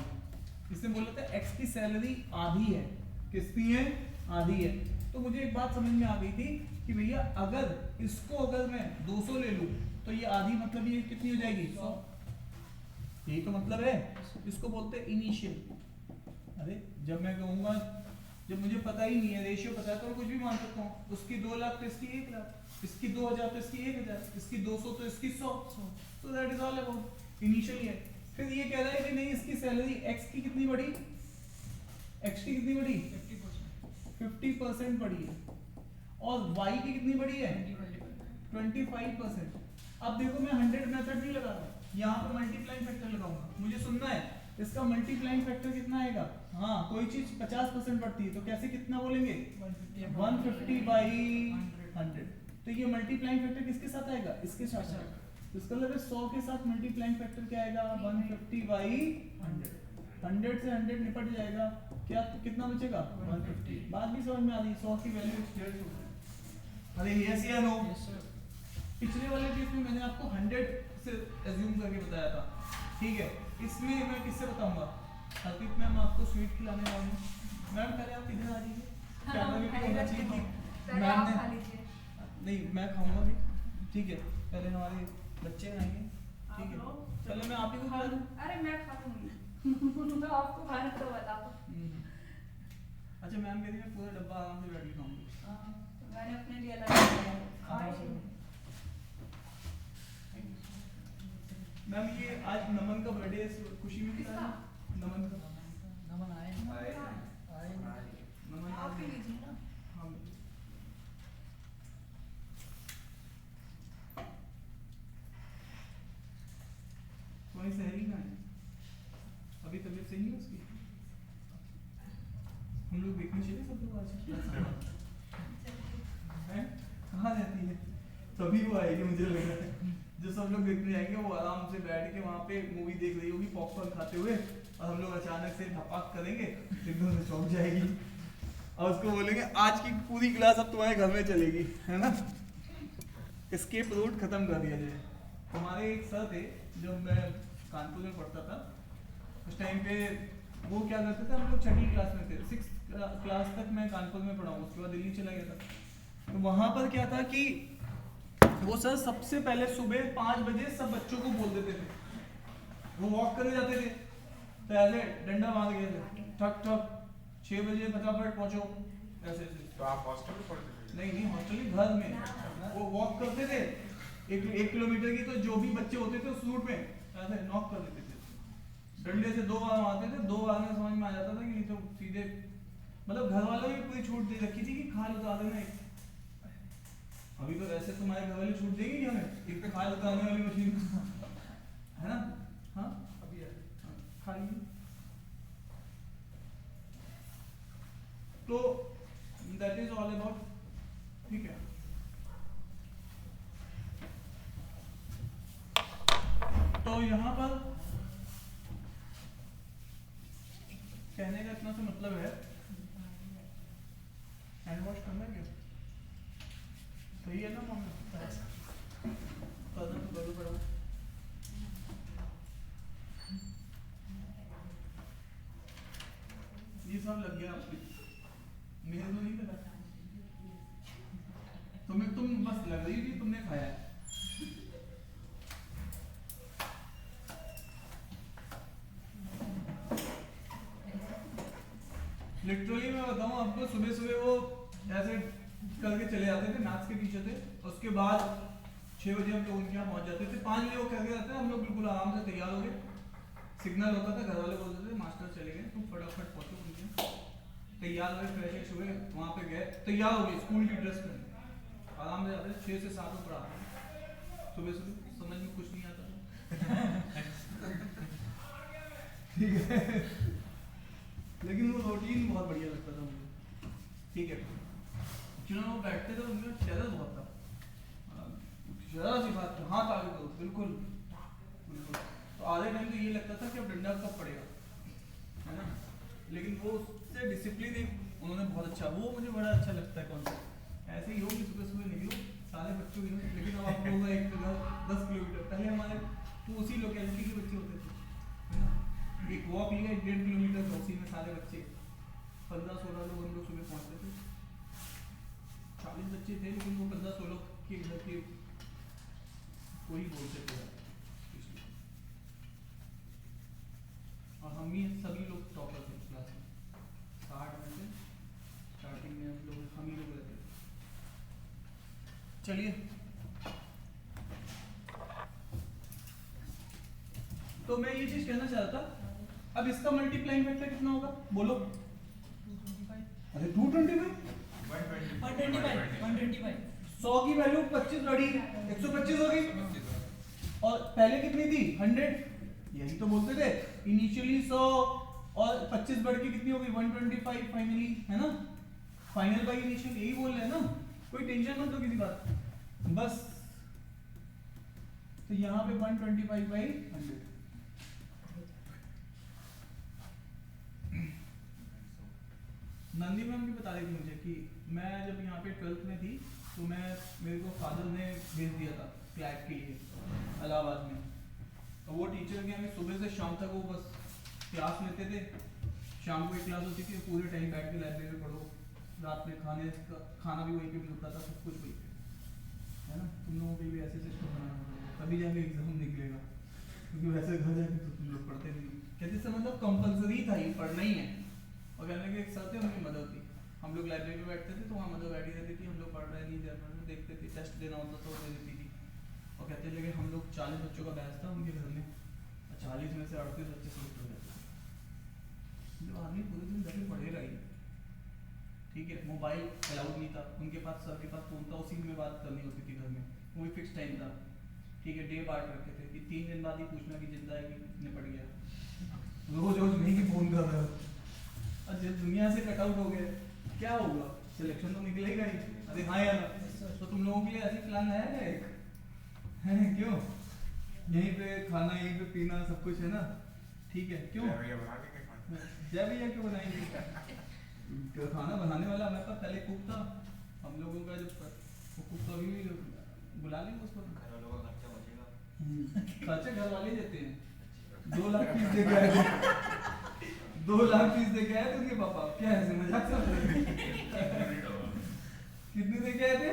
इसने बोला था x की सैलरी आधी है, कितनी है, आधी है। तो मुझे एक बात समझ में आ गई थी कि भैया अगर इसको अगर मैं 200 ले लूं तो ये आधी मतलब ये कितनी हो जाएगी 100। यही तो मतलब है, इसको बोलते हैं इनिशियल। अरे जब मैं कहूंगा, जब मुझे पता ही नहीं है, रेशियो पता है तो कुछ भी मान सकता हूँ। उसकी 2 लाख तो इसकी 1 लाख, इसकी 2000 तो इसकी 1000, इसकी 200 तो इसकी 100। तो that is all about initial है। फिर ये कह रहा है कि नहीं, इसकी सैलरी x की कितनी बढ़ी, x की कितनी बढ़ी 50% बढ़ी है, और y की कितनी बढ़ी है 25%। अब देखो मैं 100 मेथड नहीं लगा रहा, यहाँ पे मल्टीप्लाइंग फैक्टर लगाऊंगा। मुझे सुनना है इसका मल्टीप्लाइंग फैक्टर कितना आएगा। हाँ, कोई चीज 50% बढ़ती है तो कैसे कितना बोलेंगे 150/100। तो ये मल्टीप्लाइंग फैक्टर किसके साथ आएगा, इसके साथ आएगा। तो इसका मतलब 100 के साथ मल्टीप्लाइंग फैक्टर क्या आएगा 150/100। 100 से 100 निपट जाएगा, क्या कितना बचेगा 150। बात भी समझ में आ रही, 100 की वैल्यू 150। अरे यस या नो। पिछले वाले केस में मैंने आपको 100 से एज्यूम करके बताया था, ठीक है। इसमें मैं किससे बताऊंगा, हरदीप मैम आपको स्वीट खिलाने वाली हूं। मैम पहले आप इधर आ जाइए, कैमरा भी होना चाहिए कि मैम ने, नहीं मैं खाऊंगा भी, ठीक है। पहले हमारे बच्चे आएंगे, ठीक है, पहले मैं आप ही को खिला दूं। अरे मैं खा लूंगी तो आपको खाना तो बता दो। अच्छा मैम कह रही है पूरा डब्बा आराम से बैठ के खाऊंगी। तो मैंने अपने लिए अलग मैम ये आज नमन का बर्थडे है, खुशी में खिला नमन का। नमन आए नमन आप ही लीजिए ना। हाँ तुम्हारी सहेली कहाँ है, अभी तबीयत सही है उसकी। हम लोग देखने चले सब लोग आज हैं, कहाँ रहती है, तभी वो आएगी मुझे लग रहा है। जो सब लोग देखने जाएंगे वो आराम से बैठ के वहाँ पे मूवी देख रही होगी पॉपकॉर्न खाते हुए, और हम लोग अचानक से धपाक करेंगे, एकदम से चौंक जाएगी और उसको बोलेंगे आज की पूरी क्लास अब तुम्हारे घर में चलेगी, है ना। एस्केप रूट खत्म कर दिया जाए। हमारे एक सर थे जब मैं कानपुर में पढ़ता था, उस टाइम पे वो क्या करते थे, हम लोग 6ठी क्लास में थे, 6th क्लास तक मैं कानपुर में पढ़ा हूँ, उसके बाद दिल्ली चला गया था। तो वहाँ पर क्या था कि वो सर सबसे पहले सुबह 5 बजे सब बच्चों को बोल देते थे, वो वॉक करने जाते थे तो ऐसे डंडा बांध के ठक ठक 6 बजे फटाफट पहुंचो, ऐसे तो आप हॉस्टल में पढ़ते थे? नहीं नहीं हॉस्टल में, घर में वो वॉक करते थे 1 किलोमीटर की, तो जो भी बच्चे होते थे उस रूट में ऐसे नॉक कर देते थे डंडे से, 2 बार मारते थे, 2 बार में समझ में आ जाता था कि नहीं तो सीधे, मतलब घर वालों ने पूरी छूट दे रखी थी कि खाल उतार देना एक। अभी तो वैसे तुम्हारे घर वाले छूट देंगे हमें एक खाल उतारने वाली मशीन है ना। हाँ अभी है। खा लीजिए। तो दैट इज ऑल अबाउट, ठीक है। तो यहाँ पर कहने का इतना सा मतलब है, हैंड वॉश करना है क्या? सही है ना मम्मी? करना तो करो पड़ा। ये सब लग गया आपके, मेरे तो नहीं लगा। तुम बस लग रही थी तुमने खाया है। लिटरली मैं बताऊं आपको, सुबह सुबह वो ऐसे करके चले जाते थे, मैथ्स के टीचर थे। उसके बाद 6 बजे हम लोग उनके यहाँ पहुंच जाते थे, 5 बजे वो करके जाते थे, हम लोग बिल्कुल आराम से तैयार हो गए। सिग्नल होता था, घर वाले बोलते थे मास्टर चले गए, तुम फटाफट पहुंचो उनके यहाँ। तैयार हुए, फ्रेश हुए, वहाँ पे गए, तैयार हो गए स्कूल की ड्रेस में, आराम से जाते थे। 6 से 7 में पढ़ाते थे सुबह सुबह, समझ में कुछ नहीं आता था ठीक है, लेकिन वो रूटीन बहुत बढ़िया लगता था मुझे, ठीक है। जिन्होंने वो बैठते थे उनका चेहरा बहुत था, जरा सी बात पे हाथ आगे करो, बिल्कुल बिल्कुल। तो आधे टाइम तो ये लगता था कि अब डंडा कब पड़ेगा, है ना। लेकिन वो उससे डिसिप्लिन एक उन्होंने बहुत अच्छा, वो मुझे बड़ा अच्छा लगता है कॉन्सेप्ट। ऐसे ही हो कि सुबह सुबह निकलो सारे बच्चों के, लेकिन अब आप लोग एक 10 किलोमीटर, पहले हमारे तो उसी लोकेलिटी के बच्चे होते थे, है ना। एक वॉक लिया 1.5 किलोमीटर का, उसी में सारे बच्चे 15-16 लोग हम लोग सुबह पहुंचते थे। 40 बच्चे थे, लेकिन वो 15-16 के घर के कोई बोलते थे, और हम ही सभी लोग टॉपर थे क्लास में। 60 में से स्टार्टिंग में हम ही लोग रहते थे। चलिए, तो मैं ये चीज कहना चाहता था। अब इसका मल्टीप्लाइंग फैक्टर कितना होगा बोलो? अरे 225, 125 100 की वैल्यू 25 बढ़ी, 125 हो गई। और पहले कितनी थी? 100, यही तो बोलते थे इनिशियली 100 और 25 बढ़ के कितनी हो गई? 125 फाइनली, है ना। फाइनल बाय इनिशियल, यही बोल रहे हैं ना, कोई टेंशन मत लो किसी बात बस। तो यहाँ पे 125 बाई 100, नंदी मैम भी बता रही थी मुझे कि मैं जब यहाँ पे 12th में थी, तो मेरे को फादर ने भेज दिया था क्लैट के लिए इलाहाबाद में। तो वो टीचर के हमें सुबह से शाम तक वो बस क्लास लेते थे। शाम को एक क्लास होती थी, पूरे टाइम बैठ के लाइब्रेरी में पढ़ो, रात में खाना भी वहीं पे मिलता था, सब कुछ वहीं पे, है ना। तुम लोगों के लिए ऐसे सिस्टम बनाना पड़ेगा, तभी जाके एग्जाम निकलेगा, क्योंकि वैसे घर जाके तो तुम लोग पढ़ते नहीं। कहते से मतलब कंपलसरी था, ये पढ़ना ही है। और कहने के एक सर थे, उनकी मदर थी, हम लोग लाइब्रेरी में बैठते थे, तो वहाँ मदर बैठी रहती थी, हम लोग पढ़ रहे नहीं जर्नल में देखते थे, टेस्ट देना होता तो दे देती थी। और कहते थे कि हम लोग 40 बच्चों का बैच था उनके घर में, 40 में से 38 बच्चे सेलेक्ट हो जाते थे। जो आदमी पूरे दिन घर में पढ़ेगा ही, ठीक है। मोबाइल अलाउड नहीं था उनके पास, सर के पास फोन था, उसी में बात करनी होती थी घर में, वो भी फिक्स टाइम था, ठीक है। डे बांट रखे थे कि 3 दिन बाद ही पूछना कि जिंदा है कि निपट गया, रोज रोज नहीं कि फोन कर रहे हो। और जब दुनिया से कट आउट हो गए, क्या होगा? सिलेक्शन तो निकलेगा ही, अरे हाँ या ना। तो तुम लोगों के लिए ऐसे प्लान है क्या एक, है क्यों? यहीं पे खाना, यहीं पे पीना, सब कुछ है ना, ठीक है। क्यों जय भैया क्यों बनाएंगे? खाना बनाने वाला हमारे पास पहले कुक था, हम लोगों का जो कुक तो अभी भी बुला लेंगे उसको, घर वालों का खर्चा बचेगा। खर्चा घर वाले देते हैं। 2 लाख फीस दे के आए थे, 2 लाख फीस दे के आए थे उनके पापा, क्या है मजाक चल रहा है? कितने दे के आए थे?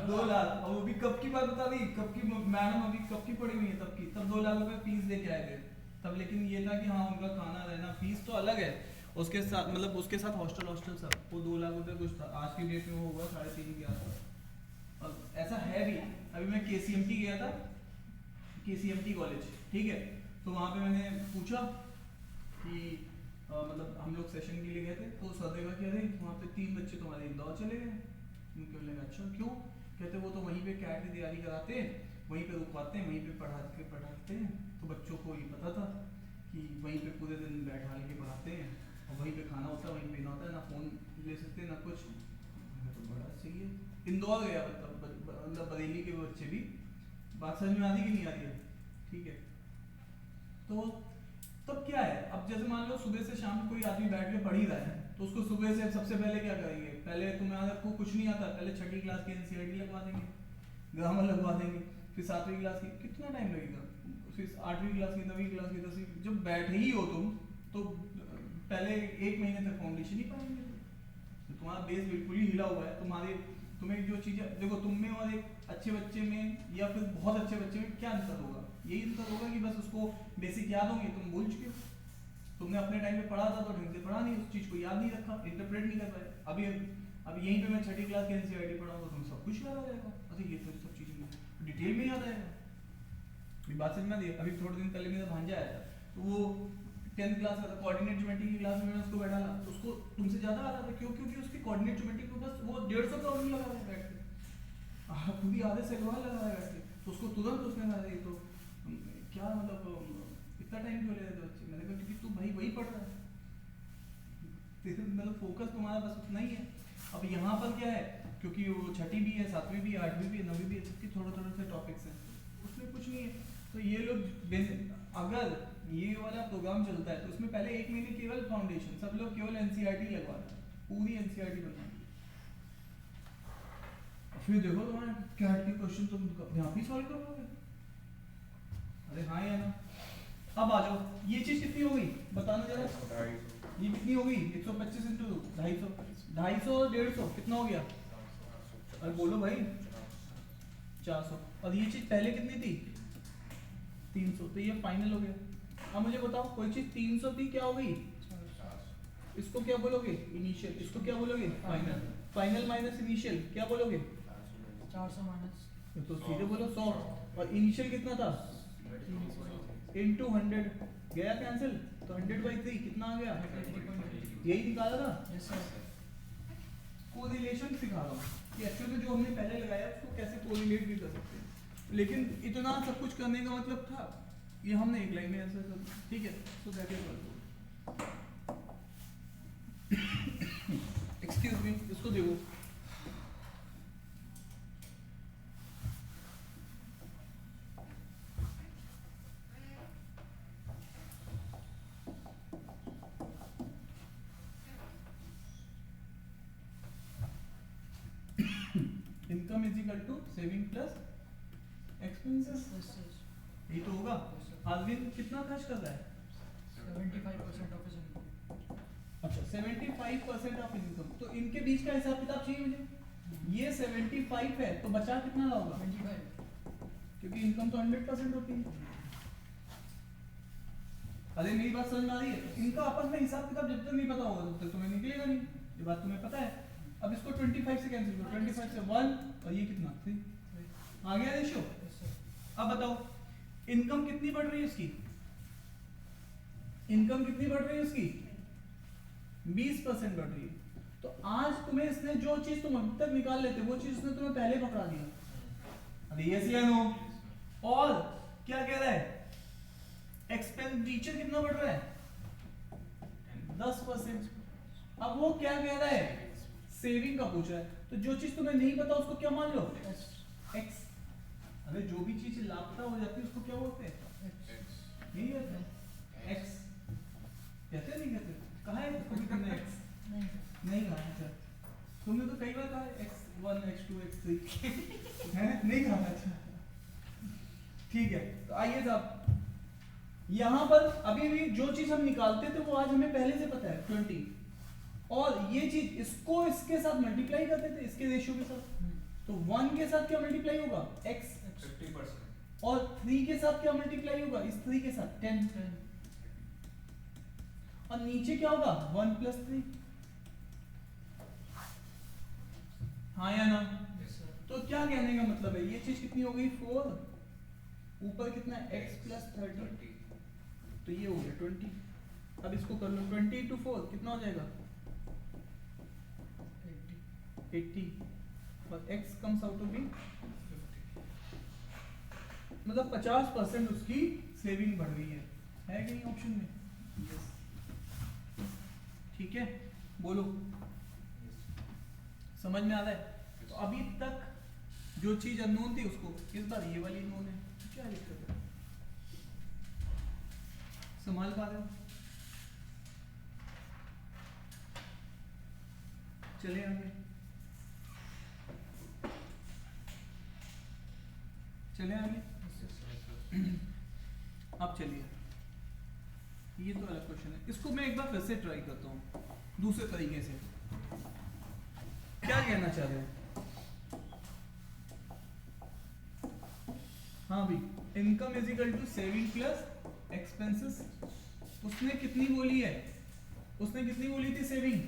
2 लाख। और वो भी कब की बात बता दी, कब की मैडम अभी कब की पड़ी हुई है, तब की, तब 2 लाख रुपए फीस दे के आए थे तब। लेकिन ये था कि हाँ उनका खाना रहना, फीस तो अलग है, उसके साथ मतलब उसके साथ हॉस्टल सब वो 2 लाख रुपए कुछ था, आज की डेट में वो होगा 3.5 के आसपास। और ऐसा है भी, अभी मैं KCMT गया था, KCMT कॉलेज, ठीक है, तो वहाँ पे मैंने पूछा कि मतलब हम लोग सेशन के लिए गए थे, तो सर ने कहा कि अरे वहाँ पे 3 बच्चे तुम्हारे इंदौर चले गए। उनको लगा अच्छा क्यों, कहते वो तो वहीं पे कैट की तैयारी कराते हैं, वहीं पे रुकवाते हैं, वहीं पे पढ़ाते हैं, तो बच्चों को ये पता था कि वहीं पे पूरे दिन बैठा के पढ़ाते हैं और वहीं पे खाना होता है, वहीं पीना होता है, ना फ़ोन ले सकते ना कुछ। तो बड़ा सही है। इंदौर गया मतलब बरेली के बच्चे भी, बात समझ में आती कि नहीं आ रही है, ठीक है। तो तब क्या है, अब जैसे मान लो सुबह से शाम कोई आदमी बैठ के पढ़ ही रहा है, तो उसको सुबह से सबसे पहले क्या करेंगे, पहले तुम्हें अगर को कुछ नहीं आता, पहले 6ठी क्लास की NCERT लगवा देंगे, ग्रामर लगवा देंगे, फिर 7वीं क्लास की, कितना टाइम लगेगा, फिर 8वीं क्लास की, 9वीं क्लास की, 10वीं, जब बैठे ही हो तुम तो पहले 1 महीने तक फाउंडेशन ही पाएंगे, तो तुम्हारा बेस बिल्कुल ही हिला हुआ है। तुम्हें जो चीज़ें देखो, तुम में और एक अच्छे बच्चे में या फिर बहुत अच्छे बच्चे में क्या अंतर होगा, यही अंतर होगा कि बस उसको बेसिक याद होंगे, तुम भूल चुके हो, तुमने अपने टाइम पे पढ़ा था तो ढंग से पढ़ा नहीं, उस चीज़ को याद नहीं रखा, इंटरप्रेट नहीं कर पाए। अभी यहीं पे मैं 6ठी क्लास की NCERT पढ़ाऊंगा तो तुम्हें सब कुछ याद आ जाएगा, अरे ये तो सब चीज़ें डिटेल में याद आएगा। बात समझ में आती है। अभी थोड़े दिन पहले मेरा भांजा आया था, तो वो 10th क्लास का था, कोऑर्डिनेट ज्योमेट्री की क्लास में मैंने उसको बैठा ला, तो उसको तुमसे ज़्यादा आ रहा था, क्यों, क्योंकि उसकी कोऑर्डिनेट ज्योमेट्री को बस वो 150 प्रॉब्लम लगा रहा है बैठ के, खुद ही आधे से लगा रहा है बैठ के, तो उसको तुरंत उसने कहा ये तो क्या मतलब इतना टाइम क्यों ले रहे थे बच्चे, मैंने कहा क्योंकि तू भाई वही पढ़ रहा है, मतलब फोकस तुम्हारा बस उतना ही है। अब यहाँ पर क्या है, क्योंकि वो 6ठी भी है, 7वीं भी है, 8वीं भी है, 9वीं भी है, सबके थोड़े थोड़े से टॉपिक्स हैं, उसमें कुछ नहीं है। तो ये लोग अगर ये वाला प्रोग्राम चलता है तो उसमें पहले 1 महीने केवल फाउंडेशन, सब लोग केवल NCERT लगवा रहे हैं, पूरी NCERT बनवाएंगे, फिर देखो तुम्हारे कैट के क्वेश्चन तुम यहाँ भी सॉल्व करोगे, अरे हाँ या ना। अब आ जाओ, ये चीज कितनी हो गई बताना जरा, ये कितनी हो गई, 125 इंटू 250, 250 और 150 कितना हो गया, अरे बोलो भाई 400, और ये चीज पहले कितनी थी 300, तो ये फाइनल हो गया। अब मुझे बताओ कोई चीज 300 थी क्या हो गई, इसको क्या बोलोगे इनिशियल, इसको क्या बोलोगे फाइनल, फाइनल माइनस इनिशियल क्या बोलोगे 400 माइनस, तो सीधे बोलो 100, और इनिशियल कितना था इनटू 100 गया कैंसिल, तो 100/3 कितना आ गया, यही निकाला था। यस सर, कोरिलेशन सिखा रहा हूँ कि एक्चुअली में जो हमने पहले लगाया उसको कैसे कोरिलेट भी कर सकते हैं, लेकिन इतना सब कुछ करने का मतलब था ये हमने एक लाइन में आंसर कर दिया, ठीक है, तो that is all. Excuse me, इसको देखो, income is equal to saving plus expenses, yes sir, यही तो होगा। आदमी कितना खर्च कर रहा है, 75% ऑफ हिज इनकम, अच्छा 75% ऑफ इनकम, तो इनके बीच का हिसाब किताब चाहिए मुझे, ये 75 है तो बचा कितना रहा होगा 25, क्योंकि इनकम तो 100% होती है। अरे मेरी बात समझ में आ रही है, इनका आपस में हिसाब किताब जब तक नहीं पता होगा तब तक तुम्हें निकलेगा नहीं, ये बात तुम्हें पता है। अब इसको 25 से कैंसिल करो, 25 से 1 और ये कितना 3 आ गया रेशियो। यस सर, अब बताओ इनकम कितनी बढ़ रही है उसकी, इनकम कितनी बढ़ रही है उसकी 20% बढ़ रही है, तो आज तुम्हें इसने जो चीज तुम अब तक निकाल लेते वो चीज उसने तुम्हें पहले पकड़ा दिया। अरे यस या नो, और क्या कह रहा है एक्सपेंडिचर कितना बढ़ रहा है 10%। अब वो क्या कह रहा है सेविंग का पूछ रहा है, तो जो चीज तुम्हें नहीं पता उसको क्या मान लो एक्स। अरे जो भी चीज लापता हो जाती है उसको क्या बोलते हैं नहीं कहते हैं एक्स, कहते नहीं कहते, कहा है कभी तुमने एक्स नहीं कहा है सर, तुमने तो कई बार कहा है x1 x2 x3 है नहीं कहा, अच्छा ठीक है। तो आइए साहब यहाँ पर अभी भी जो चीज हम निकालते थे वो आज हमें पहले से पता है 20, और ये चीज इसको इसके साथ मल्टीप्लाई करते थे इसके रेशियो के साथ, तो 1 के साथ क्या मल्टीप्लाई होगा x, 50%, और 3 के साथ क्या मल्टीप्लाई होगा इस 3 के साथ 10, और नीचे क्या होगा 1+3, हाँ या ना? Yes sir. तो क्या कहने का मतलब है, ये चीज कितनी हो गई 4, ऊपर कितना x+30, तो ये हो गया 20। अब इसको कर लो 20 × 4 कितना हो जाएगा 80, और x comes out to be, मतलब 50% उसकी सेविंग बढ़ गई है कि नहीं ऑप्शन में? यस। ठीक है, बोलो समझ में आ रहा है? तो अभी तक जो चीज अननोन थी उसको इस बार ये वाली नोन है, तो क्या दिक्कत है? संभाल पा रहे हो? चले आगे, चले आगे। अब चलिए, ये तो अलग क्वेश्चन है, इसको मैं एक बार फिर से ट्राई करता हूँ दूसरे तरीके से। क्या कहना चाह रहे हो? हाँ भाई, income is equal to saving plus expenses. उसने कितनी बोली है? उसने कितनी बोली थी सेविंग?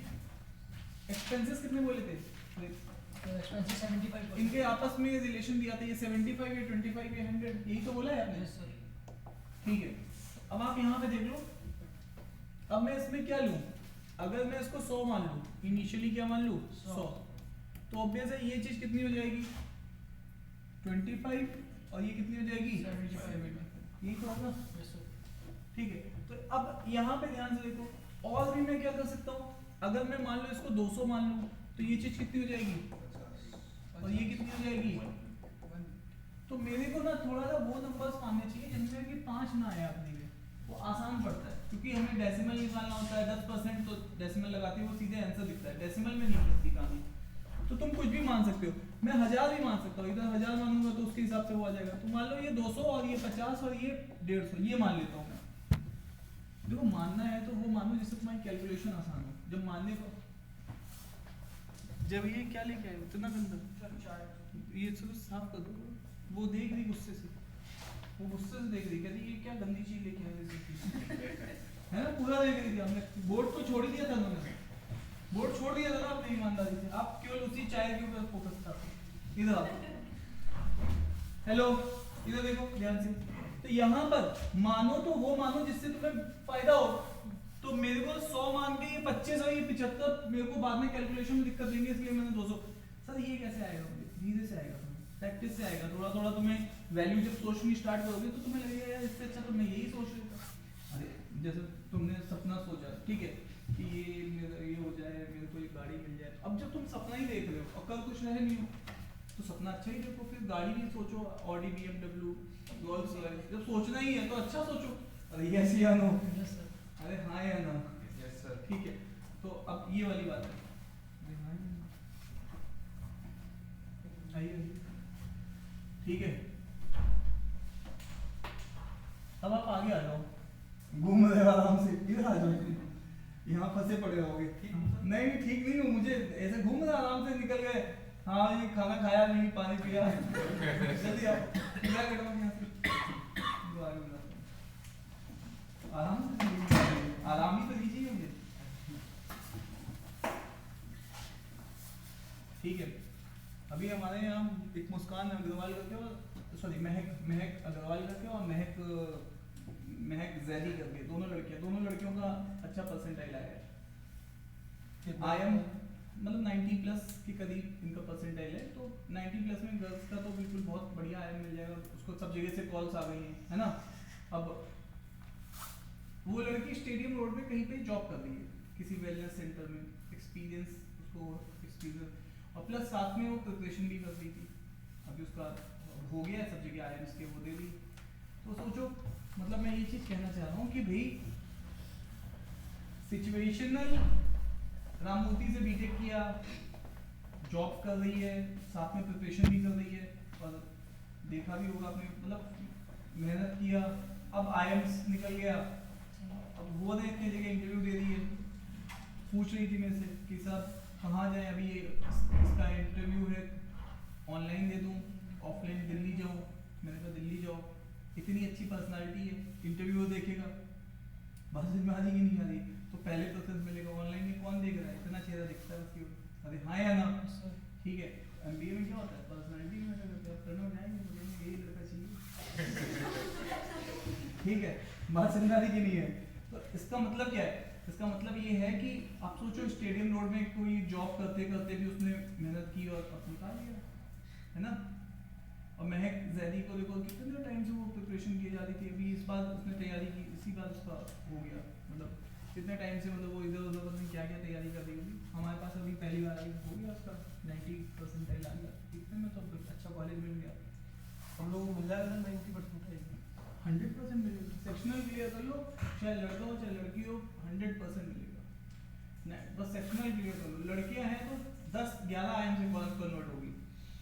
एक्सपेंसेस कितने बोले थे? एक्सपेंसेस 75। इनके आपस में रिलेशन दिया था, ये 75 या 25 या 100, यही तो बोला है आपने। Yes sir. ठीक है, अब आप यहाँ पे देख लो, अब मैं इसमें क्या लूँ? अगर मैं इसको 100 मान लूँ, इनिशियली क्या मान लूँ 100, तो ऑब्वियस है ये चीज कितनी हो जाएगी 25, और ये कितनी हो जाएगी 75। यही तो होगा। Yes sir. ठीक है, तो अब यहाँ पे ध्यान से देखो, और भी मैं क्या कर सकता हूँ, अगर मैं मान लो इसको 200 मान लूँ, तो ये चीज कितनी हो जाएगी, और ये कितनी हो जाएगी। तो मेरे को ना थोड़ा सा वो नंबर्स मानने चाहिए जिनमें कि 5 ना आए अपने में, वो आसान पड़ता है, क्योंकि हमें डेसिमल निकालना होता है। 10% तो डेसिमल लगाते हैं, वो सीधे आंसर दिखता है, डेसिमल में नहीं दिखती कहानी। तो तुम कुछ भी मान सकते हो, मैं 1000 भी मान सकता हूँ, इधर 1000 मानूंगा तो उसके हिसाब से वो आ जाएगा। तो मान लो ये 200 और ये 50 और ये 150, ये मान लेता हूँ मैं। देखो मानना है तो वो मानो जिससे तुम्हारी कैलकुलेशन आसान हो। जब मानने को, जब ये क्या लेके आए इतना गंदा, ये सब साफ कर दो। वो देख रही गुस्से से, वो गुस्से से देख रही, कह रही ये क्या गंदी चीज लेके आए है ना, पूरा देख रही थी। हमने बोर्ड तो छोड़ ही दिया था, उन्होंने बोर्ड छोड़ दिया था ना आपने ईमानदारी से, आप केवल उसी चाय के ऊपर फोकस करते। इधर आओ, हेलो, इधर देखो ध्यान से। तो यहाँ पर मानो तो वो मानो जिससे तुम्हें फायदा हो। तो मेरे को 100 मान के ये 25 और ये 75 मेरे को बाद में कैलकुलेशन में दिक्कत देंगे, इसलिए मैंने 200। सर ये कैसे आएगा मुझे? धीरे से आएगा, प्रैक्टिस से आएगा। थोड़ा थोड़ा तुम्हें वैल्यू जब सोचनी स्टार्ट करोगे तो तुम्हें लगेगा यार इससे अच्छा तो मैं यही सोच लेता। अरे जैसे तुमने सपना सोचा, ठीक है, कि ये मेरा ये हो जाए, मेरे को एक गाड़ी मिल जाए। अब जब तुम सपना ही देख रहे हो और कल कुछ रहे नहीं हो, तो सपना अच्छा ही देखो, फिर गाड़ी भी सोचो, ऑडी BMW रोल्स रॉयस। जब सोचना ही है तो अच्छा सोचो। अरे यस या नो? Yes sir. अरे हाँ या ना? Yes sir. ठीक है, तो अब ये वाली बात है। अरे हाँ या ना? आइए आइए। ठीक है, अब आप आगे आ जाओ, घूम रहे हो आराम से, इधर आ जाओ, यहाँ फंसे पड़े रहोगे। नहीं ठीक नहीं हूँ, मुझे ऐसे घूम रहे आराम से निकल गए। हाँ ये खाना खाया नहीं, पानी पिया, जल्दी आओ, क्या करो यहाँ से, आराम से, आराम ही तो दीजिए मुझे। ठीक है, अभी हमारे यहाँ एक मुस्कान अग्रवाल करके और सॉरी महक अग्रवाल करके और महक जैदी करके, दोनों लड़कियों का अच्छा परसेंटाइल आया है। IM मतलब 90+ के करीब इनका परसेंटाइल है। तो 90+ में गर्ल्स का तो बिल्कुल बहुत बढ़िया IM मिल जाएगा उसको, सब जगह से कॉल्स आ गई हैं, है ना। अब वो लड़की स्टेडियम रोड में कहीं पे जॉब कर रही है, किसी वेलनेस सेंटर में, एक्सपीरियंस उसको एक्सपीरियंस, और प्लस साथ में वो प्रिपरेशन भी कर रही थी। अभी उसका हो गया सब जगह IMs के वो दे दी। तो सोचो, मतलब मैं ये चीज़ कहना चाह रहा हूँ कि भाई सिचुएशनल, राममूर्ति से बीटेक किया, जॉब कर रही है, साथ में प्रिपरेशन भी कर रही है, और देखा भी होगा आपने, मतलब मेहनत किया, अब IMs निकल गया, अब वो ने इतनी जगह इंटरव्यू दे रही है। पूछ रही थी मेरे से कि सर कहाँ जाए, अभी ये इसका इंटरव्यू है, ऑनलाइन दे दूँ, ऑफलाइन दिल्ली जाऊँ? मैंने कहा दिल्ली जाओ, इतनी अच्छी पर्सनालिटी है, इंटरव्यू देखेगा, बात समझ में आ रही कि नहीं आ रही? तो पहले प्रोसेस मिलेगा। ऑनलाइन में कौन देख रहा है, इतना चेहरा दिखता है उसकी, अरे हाँ या ना, ठीक है। एमबीए में क्या होता है, पर्सनालिटी मैटर करती है। आप करना जाएंगे तो बोलेंगे यही लड़का चाहिए, ठीक है, बात समझ आ रही कि नहीं है। तो इसका मतलब क्या है, इसका मतलब ये है कि आप सोचो स्टेडियम रोड में कोई जॉब करते करते भी उसने मेहनत की और अपनी पा लिया, है ना। और महक जैदी को देखो कितने टाइम से वो प्रिपरेशन की जा रही थी, अभी इस बार उसने तैयारी की, इसी बार उसका हो गया, मतलब कितने टाइम से मतलब वो इधर उधर पता नहीं क्या क्या तैयारी कर रही होगी। हमारे पास अभी पहली बार आई, हो गया उसका 90% आ गया, इतने में तो अच्छा कॉलेज मिल गया। हम लोगों को मिल जाएगा 90% 100% मिलेगा, सेक्शनल क्लियर कर लो, चाहे लड़का हो चाहे लड़की हो, 100% मिलेगा। नहीं बस सेक्शनल क्लियर कर लो, लड़कियां हैं तो 10-11 आईएम से कन्वर्ट होगी,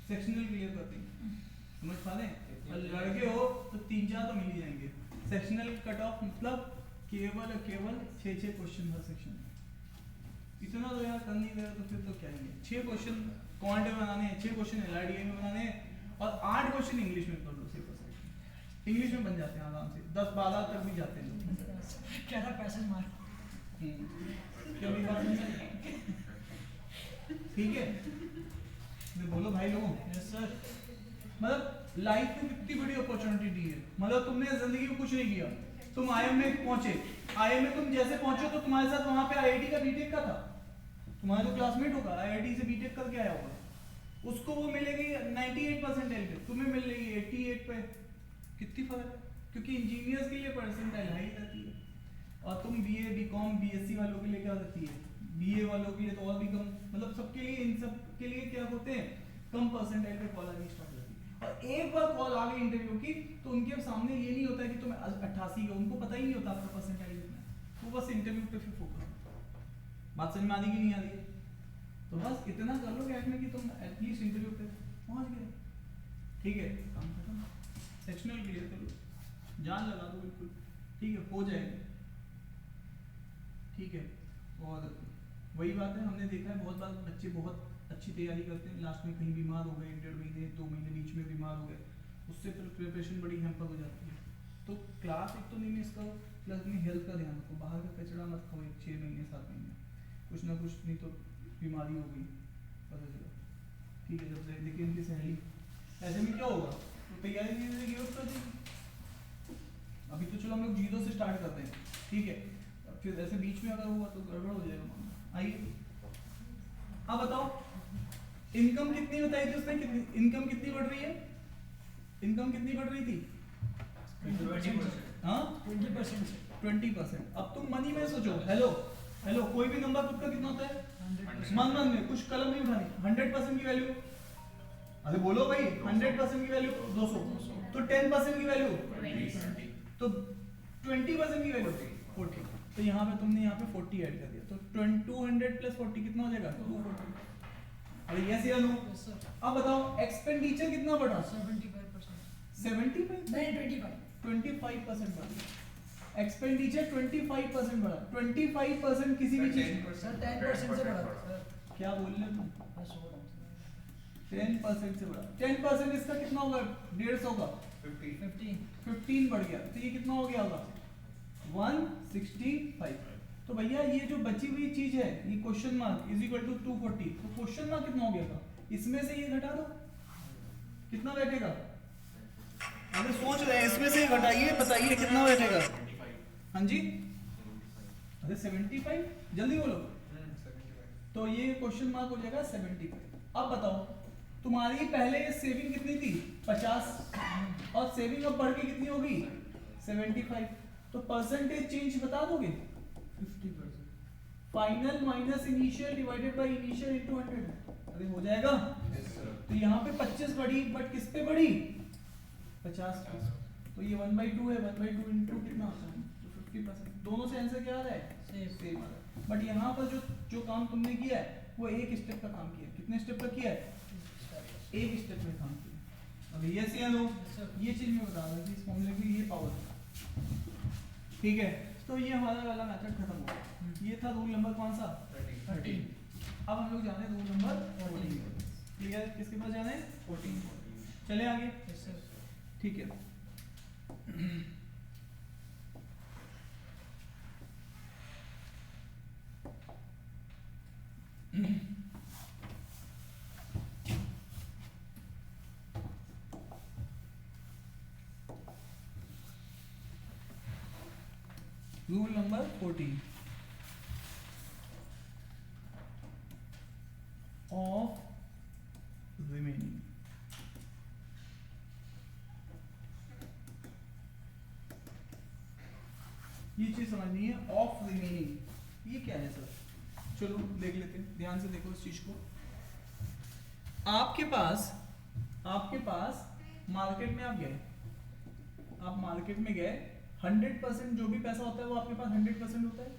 सेक्शनल क्लियर करती हैं, समझ पा रहे हैं। और लड़के हो तो 3-4 तो मिल ही जाएंगे। सेक्शनल कट ऑफ मतलब केवल 6 क्वेश्चन हर सेक्शन में, इतना तो यार कर नहीं रहे तो फिर तो क्या ही है। 6 क्वेश्चन क्वांट में बनाने हैं, 6 क्वेश्चन एलआईडीआई में बनाने हैं और 8 क्वेश्चन इंग्लिश में कर लो। इंग्लिश में बन जाते हैं आराम से, 10-12 तक भी जाते हैं। क्या था पैसेज मार क्या भी बात नहीं, ठीक है। बोलो भाई लोगों, यस सर। मतलब लाइफ में कितनी बड़ी अपॉर्चुनिटी दी है, मतलब तुमने जिंदगी में कुछ नहीं किया, तुम आईएम में पहुंचे, आईएम में तुम जैसे पहुंचे तो तुम्हारे साथ वहां पे आईआईटी का बीटेक का था, तुम्हारा जो क्लासमेट होगा आईआईटी से बीटेक करके आया होगा, उसको वो मिलेगी 98% पे, तुम्हें मिल रही है 88 पे, कितनी फर्क है। क्योंकि इंजीनियर्स के लिए परसेंटाइल हाई रहती है और तुम बीए बीकॉम बीएससी वालों के लिए क्या रहती है, बीए वालों के लिए तो और भी कम, मतलब सबके लिए, इन सब के लिए क्या होते हैं, कम परसेंटाइल पे कॉल आनी स्टार्ट होती है। और एक बार कॉल आ गई इंटरव्यू की तो उनके सामने ये नहीं होता है कि तुम 88 हो, उनको पता ही नहीं होता आपका परसेंटाइल कितना है, वो बस इंटरव्यू पे फिर फोकस। बात समझ में आ रही कि नहीं आ रही है, तो बस इतना कर लो गैप में कि तुम एटलीस्ट इंटरव्यू पे पहुंच गए, ठीक है, काम खत्म। सेक्शनल क्लियर कर लो, जान लगा दो बिल्कुल, ठीक है, हो जाएगा, ठीक है। और वही बात है, हमने देखा है बहुत बार बच्चे बहुत अच्छी तैयारी करते हैं, लास्ट में कहीं बीमार हो गए, 1.5 महीने 2 महीने बीच में बीमार हो गए, उससे फिर प्रिपरेशन बड़ी हैम्पर हो जाती है। तो क्लास एक तो नहीं मिस करो, प्लस अपनी हेल्थ का ध्यान रखो, बाहर का कचरा मत खाओ 6 महीने 7 महीने, कुछ ना कुछ नहीं तो बीमारी हो गई पता चला, ठीक है। जब देखिए इनकी सहेली, ऐसे में क्या होगा, तो तैयारी नहीं गिव अप कर देगी। अभी तो चलो हम लोग 0 से स्टार्ट करते हैं, ठीक है, फिर ऐसे बीच में अगर हुआ तो गड़बड़ हो जाएगा मामला। आइए अब बताओ, इनकम कितनी बताई थी उसने, कितनी इनकम कितनी बढ़ रही है, इनकम कितनी बढ़ रही थी, 20%। हाँ 20% 20%। अब तुम मनी में सोचो, हेलो हेलो, कोई भी नंबर खुद का कितना होता है, 100%। मन में कुछ कलम नहीं उठानी, 100% की वैल्यू, अरे बोलो भाई, 100% की वैल्यू 200, तो 10% की वैल्यू 20%। तो 20% की वैल्यू 40, तो यहाँ पे तुमने यहाँ पे 40 ऐड कर दिया, तो 200 प्लस 40 कितना हो जाएगा 240। अरे यस या नो, यस सर। अब बताओ एक्सपेंडिचर कितना बढ़ा, 75%। 75, नहीं 25। 25% बढ़ा, एक्सपेंडिचर 25% बढ़ा, 25% किसी भी चीज, सर 10% से बढ़ा सर। क्या बोल रहे हो तुम, बस हो रहा हूँ 10% से बढ़ा, 10% इसका कितना होगा 150 का, 15। 15 बढ़ गया, तो ये कितना हो गया होगा 165। तो भैया ये जो बची हुई चीज है, ये question mark is equal to 240, तो क्वेश्चन मार्क कितना हो गया था, इसमें से ये घटा दो, कितना बैठेगा, अगर सोच रहे हैं इसमें से घटाइए, बताइए कितना बैठेगा, हाँ जी, अरे 75, जल्दी बोलो, तो ये क्वेश्चन मार्क हो जाएगा 75। अब बताओ तुम्हारी पहले सेविंग कितनी थी 50, और सेविंग अब बढ़ के कितनी होगी 75, तो परसेंटेज चेंज बता दोगे, 50%। Final minus initial divided by initial into 100, अरे हो जाएगा। तो यहाँ पे 25 बढ़ी, बट किस पे बढ़ी 50 पे, तो ये 1/2 है, 1/2 इनटू कितना होता है, तो 50%, दोनों से आंसर क्या आ रहा है सेम आ रहा है। बट यहाँ पर जो काम तुमने किया है वो एक स्टेप का काम किया है, कितने स्टेप का किया है, एक स्टेप में काम किया। अब यस या नो, ये चीज मैं बता रहा हूँ कि इस फॉर्मूले की ये पावर है, ठीक है। तो ये हमारा वाला मेथड खत्म हो गया, ये था रूल नंबर कौन सा 13। अब हम लोग जाने रूल नंबर 14, क्लियर, किसके पास जाना है 14, चले आगे, यस सर। ठीक है। Rule number 14 of remaining. ये चीज समझनी है, ऑफ रिमेनिंग ये क्या है सर? चलो देख लेते हैं, ध्यान से देखो इस चीज को। आपके पास मार्केट में आप गए, आप मार्केट में गए, 100% जो भी पैसा होता है वो आपके पास 100% होता है।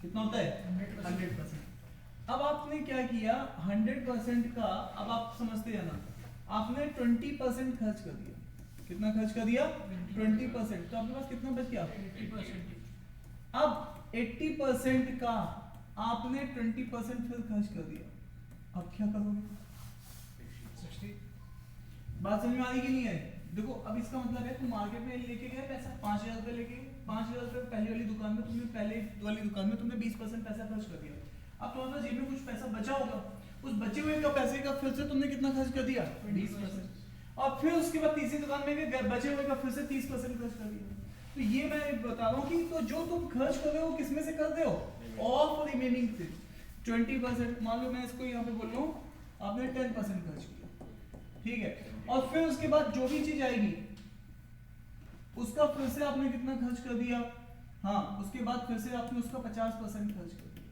कितना होता है? 100%। अब आपने क्या किया, 100% का, अब आप समझते जाना, आपने 20% खर्च कर दिया। कितना खर्च कर दिया? 20%। तो आपके पास कितना बच गया? 80%। अब 80% का आपने 20% फिर खर्च कर दिया, अब क्या करोगे? 60। बात समझ में आ रही कि नहीं है? देखो अब इसका मतलब है तुम मार्केट में लेके गए पैसा 5000 रुपए लेके, 5000 रुपए पहली वाली दुकान में तुमने, पहले वाली दुकान में तुमने 20% पैसा खर्च कर दिया। अब तुम्हारे पास जेब में कुछ पैसा बचा होगा, उस बचे हुए का पैसे का फिर से तुमने कितना खर्च कर दिया? 20%। और फिर उसके बाद तीसरी दुकान में गए, बचे हुए का फिर से 30% खर्च कर दिया। तो ये मैं बता रहा हूँ कि तो जो तुम खर्च कर रहे हो किसमें से कर रहे हो? ऑफ रिमेनिंग से। 20%, मान लो मैं इसको यहाँ पे बोल रहा हूँ, आपने 10% खर्च किया, ठीक है। और फिर उसके बाद जो भी चीज आएगी उसका फिर से आपने कितना खर्च कर दिया? हाँ, उसके बाद फिर से आपने उसका 50% खर्च कर दिया।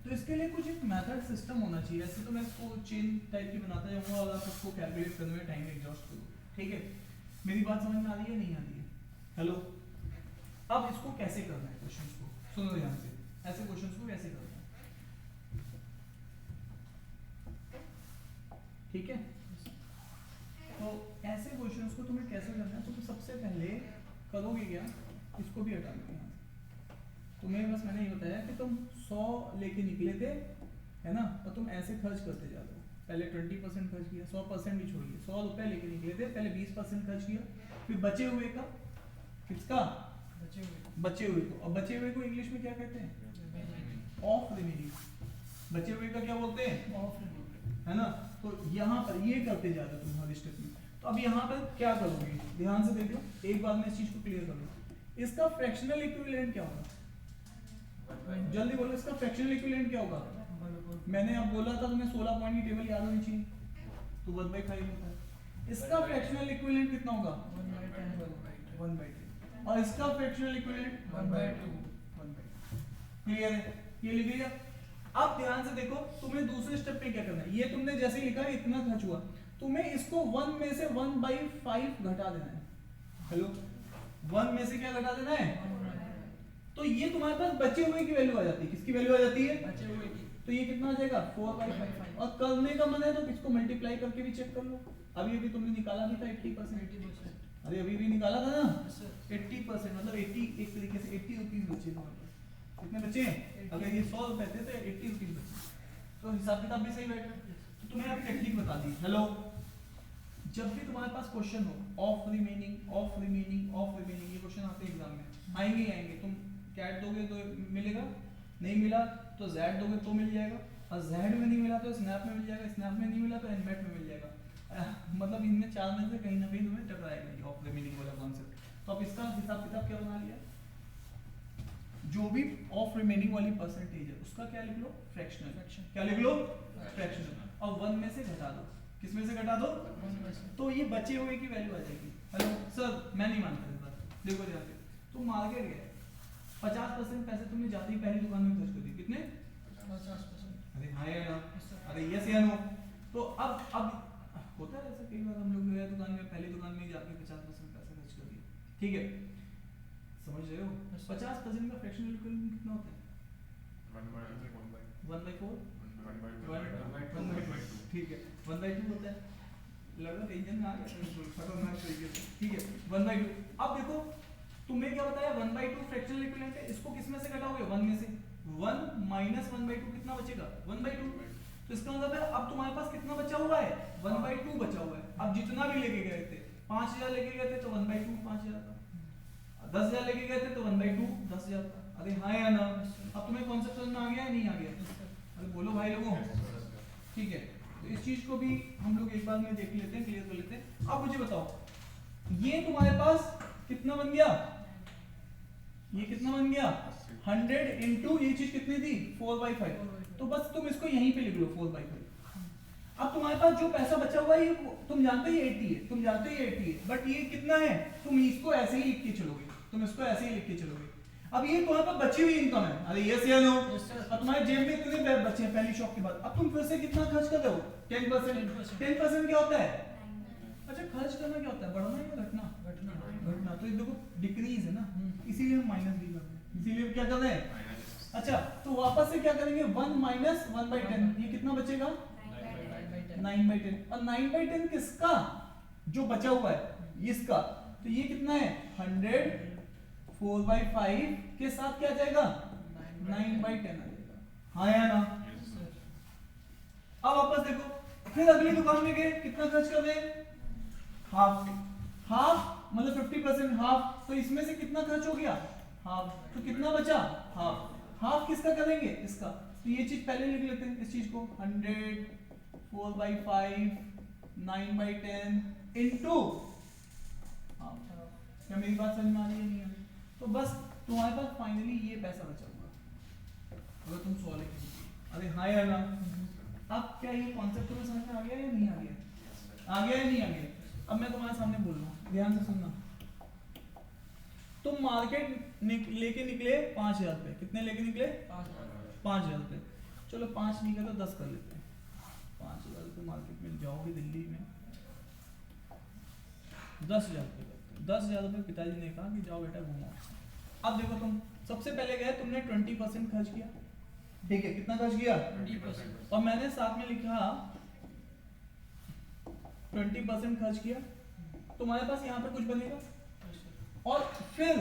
तो इसके लिए कुछ एक मेथड सिस्टम होना चाहिए। ऐसे तो मैं इसको चेन टाइप की बनाता जाऊंगा और आप उसको कैलकुलेट करने में टाइम एग्जॉस्ट करो, ठीक है। मेरी बात समझ में आ रही है नहीं आ रही है? हेलो, अब इसको कैसे करना है क्वेश्चंस को, सुनो ध्यान से, ऐसे क्वेश्चंस को कैसे करना है, ठीक है। तो ऐसे क्वेश्चंस को तुम्हें कैसे करना है, तो सबसे पहले करोगे क्या, इसको भी हटा दो यहाँ से। तुम्हें बस मैंने ये बताया कि तुम 100 लेके निकले थे, है ना, और तुम ऐसे खर्च करते जा रहे हो। पहले 20% खर्च किया, 100% भी छोड़िए, 100 रुपए लेके निकले थे, पहले 20% खर्च किया, फिर बचे हुए का, किसका? बचे हुए को। और बचे हुए को इंग्लिश में क्या कहते हैं? Of remaining. बचे हुए का क्या बोलते हैं? ऑफ रिमेनिंग, है ना। तो यहाँ पर ये करते जा रहे हो तुम हर स्टेप में। तो अब यहाँ पर क्या करोगे, ध्यान से देखो, एक बार मैं इस चीज को क्लियर कर लूं। इसका फ्रैक्शनल इक्विवेलेंट क्या होगा? जल्दी बोलो, इसका फ्रैक्शनल इक्विवेलेंट क्या होगा? मैंने अब बोला था तुम्हें 16 पॉइंट की टेबल याद होनी चाहिए, तो 1/5 होता है। इसका फ्रैक्शनल इक्विवेलेंट कितना होगा? 1/10। और इसका फ्रैक्शनल इक्विवेलेंट 1/2। क्लियर है? ये लिख लिया। अब ध्यान से देखो, तुम्हें दूसरे स्टेप में क्या करना है। ये तुमने जैसे ही लिखा है इतना खर्च हुआ, तुम्हें इसको 1 में से 1/5 घटा देना है। हेलो, 1 में से क्या घटा देना है? तो ये तुम्हारे पास बचे हुए की वैल्यू आ जाती है। किसकी वैल्यू आ जाती है? बचे हुए की। तो ये कितना आ जाएगा? 4/5। और करने का मन है तो इसको मल्टीप्लाई करके भी चेक कर लो। अभी अभी तुमने निकाला भी था 80%। अरे अभी भी निकाला था ना 80%, मतलब 80, एक तरीके से 80 रुपीज बचे तुम्हारे पास। कितने बचे हैं? अगर ये 100 रुपए थे तो 80 रुपीज बचे, तो हिसाब किताब भी सही बैठा। तो तुम्हें अब टेक्निक बता दी। हेलो, जब भी तुम्हारे पास क्वेश्चन हो of remaining, of remaining, of remaining, ये क्वेश्चन आते हैं एग्जाम में, आएंगे ही आएंगे। तुम कैट दोगे तो मिलेगा, नहीं मिला तो जेड दोगे तो मिल जाएगा, और जेड में नहीं मिला तो स्नैप में मिल जाएगा, स्नैप में नहीं मिला तो एनमेट में मिल जाएगा। मतलब इनमें 4 में से कहीं ना कहीं तुम्हें टकराएगा ये ऑफ रिमेनिंग वाला कॉन्सेप्ट। तो अब इसका हिसाब किताब क्या बना लिया, जो भी ऑफ रिमेनिंग वाली परसेंटेज है उसका क्या लिख लो? फ्रैक्शनल। क्या लिख लो? फ्रैक्शनल। और 1 में से घटा दो। किस में से घटा दो? 1 में से। तो ये बचे हुए की वैल्यू आ जाएगी। हेलो सर, मैं नहीं मानता इस बात। देखो ध्यान से, तुम मार्केट गए, 50% पैसे तुमने जाते ही पहली दुकान में खर्च कर दिए। कितने? 50%। अरे हाँ या ना? अरे यस या नो? तो अब होता है ऐसा, कई बार हम लोग गए दुकान में, पहली दुकान में जाके 50% पैसा खर्च कर दिया, ठीक है, समझ रहे हो? 50% का फ्रैक्शनल इक्विवेलेंट कितना होता है? 1/4, 1/2, ठीक है, 1/2 होता है। लगा टेंशन में आ गया, खतरनाक तरीके से, ठीक है, 1/2। अब देखो तुम्हें क्या बताया, 1/2 फ्रैक्शनल इक्विवेलेंट है, इसको किस में से घटाओगे? 1 में से। 1 माइनस 1/2 कितना बचेगा? 1/2। तो इसका मतलब है अब तुम्हारे पास कितना बचा हुआ है? 1/2 बचा हुआ है। अब जितना भी लेके गए थे, 5000 लेके गए थे तो 1/2 5000 का, 10,000 लेके गए थे तो 1/2 10,000 का। अरे हाँ या ना? अब तुम्हें कॉन्सेप्ट समझ में आ गया या नहीं आ गया? अरे बोलो भाई लोगों। ठीक है, तो इस चीज को भी हम लोग एक बार में देख लेते हैं, क्लियर कर लेते हैं। अब मुझे बताओ ये तुम्हारे पास कितना बन गया? ये कितना बन गया? 100 इंटू ये चीज कितनी थी? 4/5। तो बस तुम इसको यहीं पे लिख लो 4/5। अब तुम्हारे पास जो पैसा बचा हुआ है ये तुम जानते ही 80 है, तुम जानते ही 80 है, बट ये कितना है? तुम इसको ऐसे ही लिख के चलोगे, तुम इसको ऐसे ही लिख के चलोगे। अब ये तुम्हारे पास बची हुई इनकम है। अरे यस या नो? अब तुम्हारे जेब में इतने बचे हैं पहली शॉप के बाद। अब तुम फिर से कितना खर्च कर रहे हो? 10%। 10% क्या होता है? अच्छा, खर्च करना क्या होता है? बढ़ना या घटना? घटना। तो ये देखो डिक्रीज है ना, इसीलिए हम माइनस भी कर रहे हैं, इसीलिए हम क्या कर रहे हैं? अच्छा, तो वापस से क्या करेंगे? 1 माइनस 1/10, ये कितना बचेगा? 9/10। और 9/10 किसका? जो बचा हुआ है इसका। तो ये कितना है? 100 4/5 के साथ क्या जाएगा? 9/10 आ जाएगा। हाँ या ना? अब वापस देखो, फिर अगली दुकान में गए, कितना खर्च कर रहे हैं? हाफ मतलब 50%, हाफ। तो इसमें से कितना खर्च हो गया? हाफ। तो कितना बचा? हाफ। हाफ किसका करेंगे? इसका। तो ये चीज पहले लिख लेते हैं, इस चीज को 100 4/5 9/10 इंटू हाफ। क्या मेरी बात समझ में आ रही है नहीं आ रही? तो बस तुम्हारे पास फाइनली ये पैसा बचा होगा अगर तुम सॉल्व करोगे। अरे हाँ या ना? अब क्या ये कॉन्सेप्ट तुम्हें समझ में आ गया या नहीं आ गया? आ गया या नहीं आ गया? अब मैं तुम्हारे सामने बोल रहा हूँ, ध्यान से सुनना। तुम मार्केट लेके निकले 5,000 रुपए। कितने लेके निकले? 5,000 रुपए। चलो 5 नहीं कर तो 10 कर लेते हैं। 5,000 रुपए मार्केट में जाओगे दिल्ली में, 10,000 रुपए करते हैं। 10,000 रुपए पिताजी ने कहा कि जाओ बेटा घूमो। अब देखो, तुम सबसे पहले गए, तुमने 20% खर्च किया। ठीक है, कितना खर्च किया? 20%। और मैंने साथ में लिखा 20% खर्च किया। तुम्हारे पास यहाँ पे कुछ बनेगा। और फिर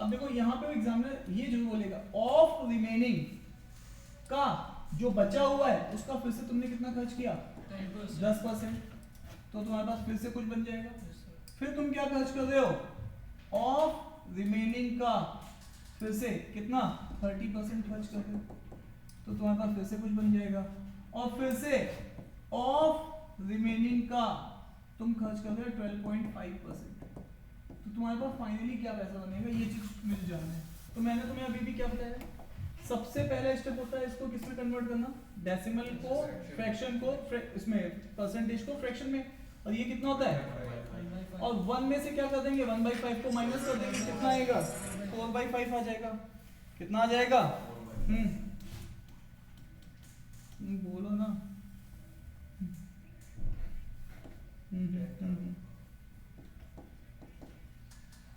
अब देखो यहाँ पे एग्जामिनर ये जरूर बोलेगा ऑफ रिमेनिंग का जो बचा हुआ है उसका फिर से तुमने कितना खर्च किया? 10%। तो तुम्हारे पास फिर से कुछ बन जाएगा। फिर तुम क्या खर्च कर रहे हो? ऑफ रिमेनिंग का फिर से कितना? 30% खर्च कर रहे हो। तो तुम्हारे पास फिर से कुछ बन जाएगा। और फिर से ऑफ रिमेनिंग का तुम खर्च कर रहे हो 12.5%। तो तुम्हारे पास फाइनली क्या पैसा बनेगा, ये चीज मुझे जानना है। तो मैंने तुम्हें अभी भी क्या बताया? सबसे पहला स्टेप होता है इसको किसमें कन्वर्ट करना? डेसिमल को फ्रैक्शन को, इसमें परसेंटेज को फ्रैक्शन में। और ये कितना होता है? और 1 में से क्या कर देंगे? 1/5 को माइनस कर देंगे। कितना आएगा? 4/5 आ जाएगा। कितना आ जाएगा? बोलो ना।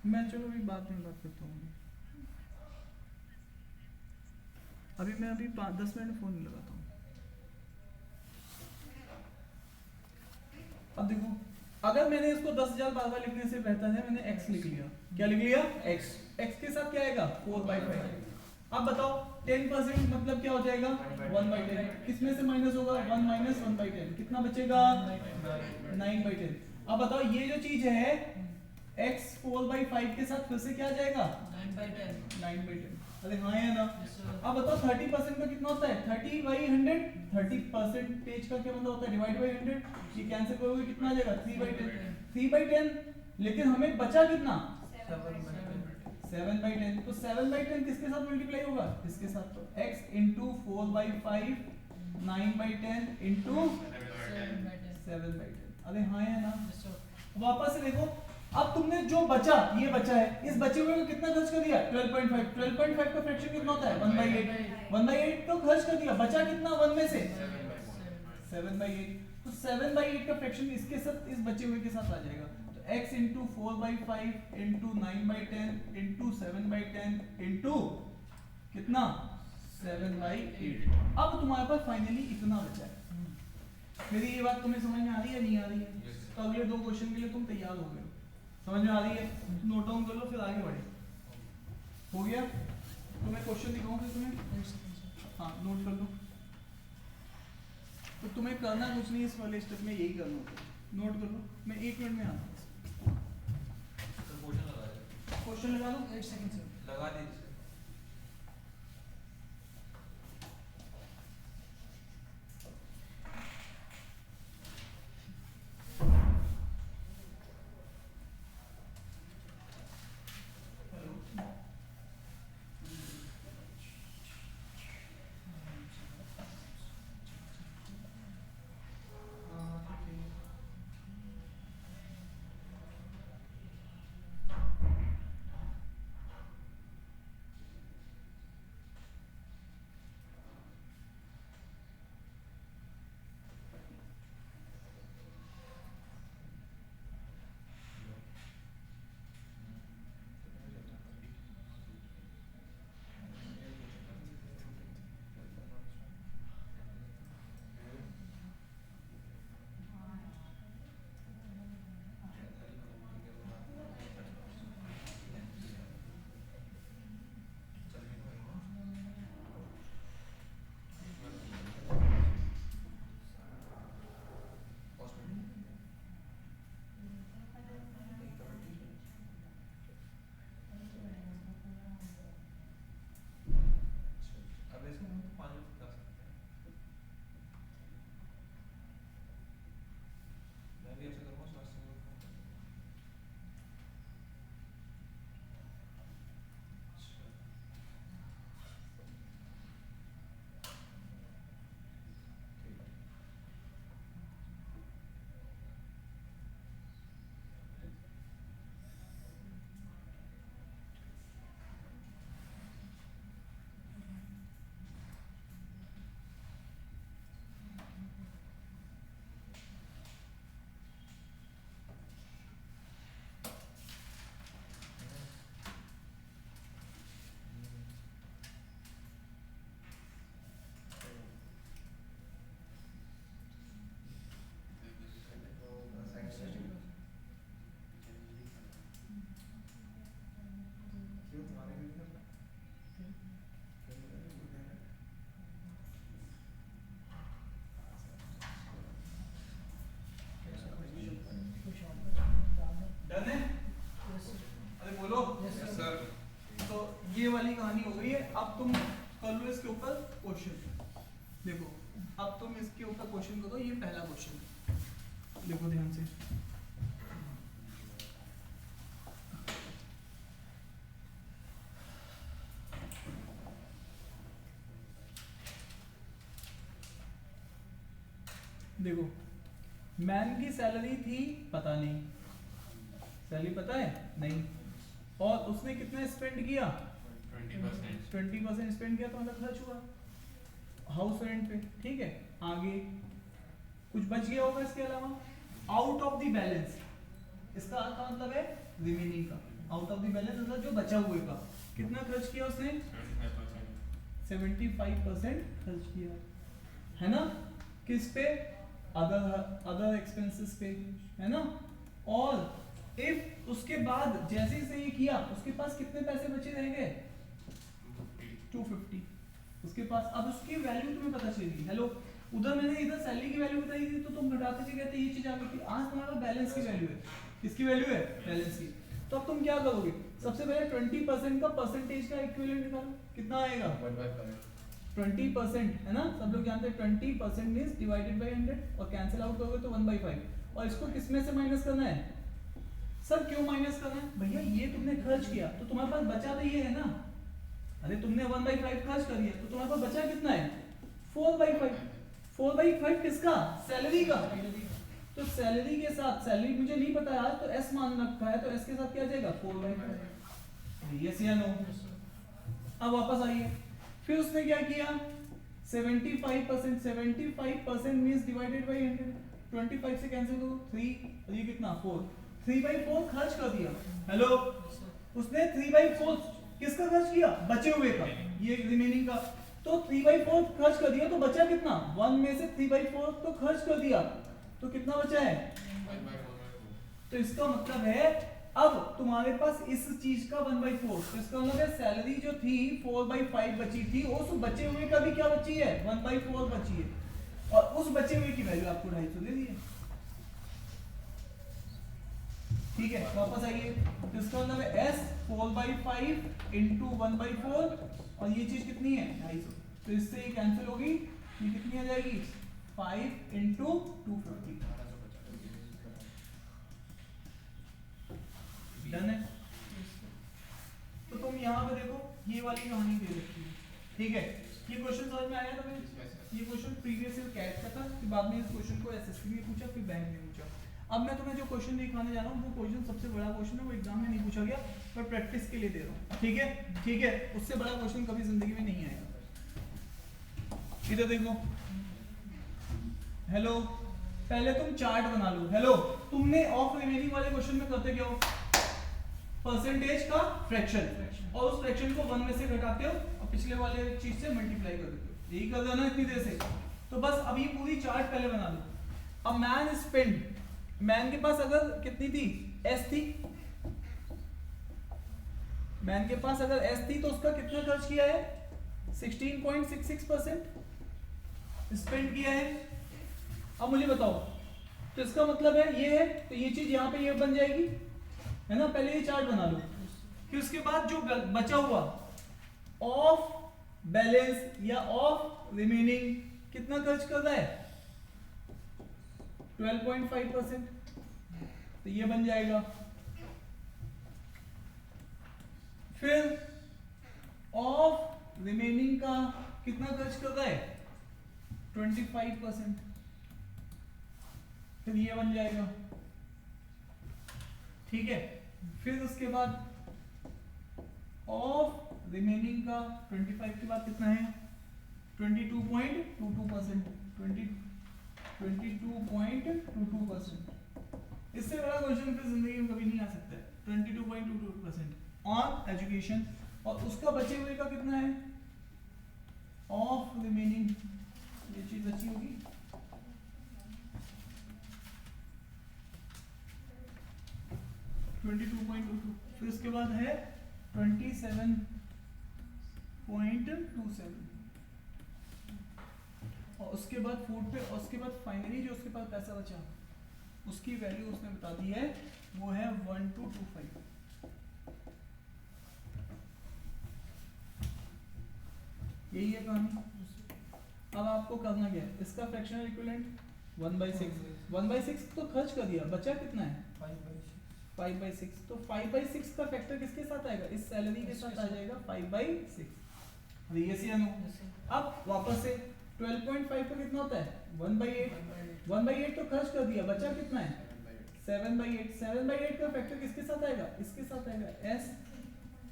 मैं चलो अभी बाद में बात करता हूँ। अभी मैं 10 मिनट फोन लगाता हूँ। अब देखो, अगर मैंने इसको 10,000 बार लिखने से बेहतर है मैंने x लिख लिया। क्या लिख लिया? x। x के साथ क्या आएगा? 4/5। अब बताओ 10% मतलब क्या हो जाएगा? 1/10। किसमें से माइनस होगा? 1 माइनस 1/10। कितना बचेगा? 9/10। अब बताओ ये जो चीज है x 4/5 के साथ फिर से क्या आ जाएगा? 9/10। अरे हाँ या ना? अब बताओ 30% का कितना होता है? 30/100। 30% का क्या मतलब होता है? Divide by 100। ये कैंसिल करोगे कितना आ जाएगा? 3/10। 3/10। लेकिन हमें बचा कितना? 7/10। तो 7/10 किसके साथ मल्टीप्लाई होगा? इसके साथ। तो x इंटू 4/5 9/10 इंटू 7/10। अरे हाँ या ना? वापस से देखो, अब तुमने जो बचा, ये बचा है, इस बचे हुए को कितना खर्च कर दिया? 12.5। 12.5 का फ्रैक्शन कितना होता है? 1/8। 1/8 तो खर्च कर दिया, बचा कितना 1 में से? 7/8। तो 7/8 का फ्रैक्शन इसके साथ, इस बचे हुए के साथ आ जाएगा। तो x into 4/5 into 9/10 into 7/10 into कितना? 7/8। अब तुम्हारे पास फाइनली इतना बचा है। मेरी ये बात तुम्हें समझ में आ रही है नहीं आ रही है? तो अगले 2 क्वेश्चन के लिए तुम तैयार हो गए हो। समझ में आ रही है? नोट डाउन कर लो फिर आगे बढ़े। हो गया? तो मैं क्वेश्चन दिखाऊं फिर तुम्हें? हाँ, नोट कर लो। तो तुम्हें करना कुछ नहीं, इस वाले स्टेप में यही करना होता है। नोट कर लो, मैं 1 मिनट में आता हूँ। क्वेश्चन लगा लो। 8 सेकंड से लगा दीजिए। तो ये वाली कहानी हो गई है। अब तुम कर लो इसके ऊपर क्वेश्चन। देखो अब तुम इसके ऊपर क्वेश्चन करो। ये पहला क्वेश्चन देखो ध्यान से। देखो मैन की सैलरी थी पता नहीं, सैलरी पता है नहीं, और उसने कितना स्पेंड किया 20% स्पेंड किया तो मतलब खर्च हुआ हाउस रेंट पे। ठीक है, आगे कुछ बच गया होगा इसके अलावा। आउट ऑफ द बैलेंस, इसका अर्थ का मतलब है रिमेनिंग का। आउट ऑफ द बैलेंस मतलब जो बचा हुए का कितना खर्च किया उसने 75% खर्च किया है ना। किस पे? अदर एक्सपेंसेस पे, है ना। और इफ उसके बाद जैसे ही से ये किया उसके पास कितने पैसे बचे रहेंगे 250 उसके पास। अब उसकी वैल्यू तुम्हें पता चलेगी। हेलो, उधर मैंने इधर सैलरी की वैल्यू बताई थी तो तुम घटाते चले गए थे, ये चीज आ गई थी। आज तुम्हारा बैलेंस की वैल्यू है। किसकी वैल्यू है? बैलेंस की। तो अब तुम क्या करोगे? सबसे पहले 20% का परसेंटेज का इक्विवेलेंट निकालो। कितना आएगा 20%, है ना। सब लोग जानते हैं 20% मींस डिवाइडेड बाय 100 और कैंसिल आउट करोगे तो 1/5। और इसको किसमें से माइनस करना है? सर क्यों माइनस करना है भैया? ये तुमने खर्च किया तो तुम्हारे पास बचा तो ये है ना। अरे तुमने 1/5 खर्च कर दिया तो तुम्हारे पास बचा कितना है 4/5। 4/5 किसका? सैलरी का। तो सैलरी के साथ, सैलरी मुझे नहीं पता यार, तो एस मान रखा है तो एस के साथ क्या जाएगा 4/5। यस या नो? अब वापस आइए, फिर उसने क्या किया 75%। 75% मींस डिवाइडेड बाय 100। 25 से कैंसिल करो 3 और ये कितना 4। 3/4 खर्च कर दिया। हेलो, उसने 3/4 किसका खर्च किया? बचे हुए का, ये रिमेनिंग का। तो 3/4 खर्च कर दिया तो बचा कितना? 1 में से 3/4 तो खर्च कर दिया तो कितना बचा है? तो इसका मतलब है अब तुम्हारे पास इस चीज का 1/4। तो इसका मतलब है सैलरी जो थी 4/5 बची थी, उस बचे हुए का भी क्या बची है 1/4 बची है। और उस बचे हुए की वैल्यू आपको 250 दे दी है। ठीक है, वापस आइए। तो इसका मतलब है s 4/5 इंटू 1/4 और ये चीज कितनी है 250। तो इससे ये कैंसिल होगी, ये कितनी आ जाएगी 5 इंटू 250। डन है। तो तुम यहाँ पे देखो ये वाली कहानी दे रखी है। ठीक है, ये क्वेश्चन समझ में आया तुम्हें? ये क्वेश्चन प्रीवियस ईयर कैट का था, फिर बाद में इस क्वेश्चन को एसएससी में पूछा, फिर बैंक में पूछा। अब मैं तुम्हें जो क्वेश्चन दिखाने जा रहा हूँ वो क्वेश्चन सबसे बड़ा क्वेश्चन है, वो एग्जाम में नहीं पूछा गया, पर प्रैक्टिस के लिए दे रहा हूँ। ठीक है, ठीक है, उससे बड़ा क्वेश्चन कभी जिंदगी में नहीं आएगा। इधर देखो, हेलो, पहले तुम चार्ट बना लो। हेलो, तुमने ऑफ रिमेनिंग वाले क्वेश्चन में करते क्या हो? परसेंटेज का फ्रैक्शन, और उस फ्रैक्शन को 1 में से घटाते हो और पिछले वाले चीज से मल्टीप्लाई कर देते हो। यही कर देना इतनी देर से। तो बस अब ये पूरी चार्ट पहले बना लो। अब मैन स्पेंड, मैन के पास अगर कितनी थी एस थी, मैन के पास अगर एस थी तो उसका कितना खर्च किया है 16.66% स्पेंड किया है। अब मुझे बताओ, तो इसका मतलब है ये है, तो ये चीज यहाँ पे ये बन जाएगी, है ना। पहले ये चार्ट बना लो, फिर उसके बाद जो बचा हुआ ऑफ बैलेंस या ऑफ रिमेनिंग कितना खर्च कर रहा है 12.5%, तो ये बन जाएगा। फिर ऑफ रिमेनिंग का कितना खर्च कर रहा है 25%, फिर ये बन जाएगा। ठीक है, फिर उसके बाद ऑफ रिमेनिंग का 25 के बाद कितना है 22.22%। 22.22%। इससे बड़ा क्वेश्चन फिर जिंदगी में कभी नहीं आ सकता है। 22.22% ऑन एजुकेशन, और उसका बचे हुए का कितना है ऑफ रिमेनिंग, ये चीज बची होगी 22.22। फिर उसके बाद है 27.27, और उसके बाद फूड पे, और उसके बाद फाइनली जो उसके पास पैसा बचा उसकी वैल्यू उसने बता दी है, वो है 1225। यही है कहानी। अब आपको करना क्या है, इसका फ्रैक्शनल इक्विवेलेंट 1/6, 1/6 तो खर्च कर दिया, बचा कितना है 5/6। तो 5/6 का फैक्टर किसके साथ आएगा, इस सैलरी के साथ आ जाएगा 5/6। अरे ये सी अनु। अब वापस से 12.5 का कितना होता है 1/8, 1/8 तो खर्च कर दिया, बचा कितना है 7/8, 7/8 का फैक्टर किसके साथ आएगा, इसके साथ आएगा s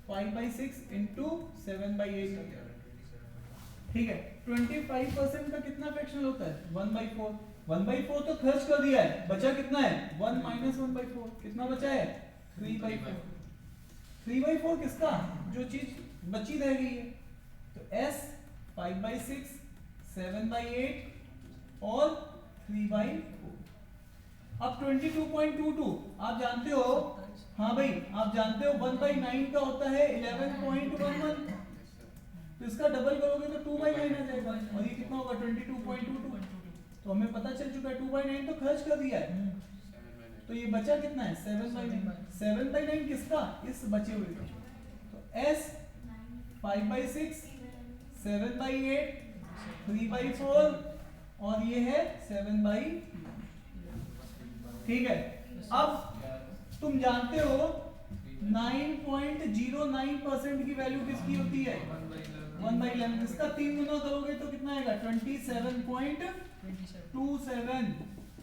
5/6 into 7/8। ठीक है, 25% का कितना फ्रैक्शनल होता है 1/4, 1/4 तो खर्च कर दिया है, बचा कितना है 1 - 1/4, कितना बचा है 3/4। 3/4 किसका, जो चीज बची रह गई है। तो s 5/6, 7/8 और 3/4। अब 22.22 आप जानते हो, हाँ भाई आप जानते हो 1/9 का होता है 11.11, तो इसका डबल करोगे तो 2/9 आ जाएगा, और ये कितना होगा 22.22। तो हमें पता चल चुका है 2/9 तो खर्च कर दिया है, तो ये बचा कितना है 7/9। 7/9 किसका, इस बचे हुए का। तो s 5/6, 7/8, 3/4 और ये है 7/। ठीक है, अब तुम जानते हो 9.09% की वैल्यू किसकी होती है 1/11। इसका 3 गुना करोगे तो कितना आएगा 27.27,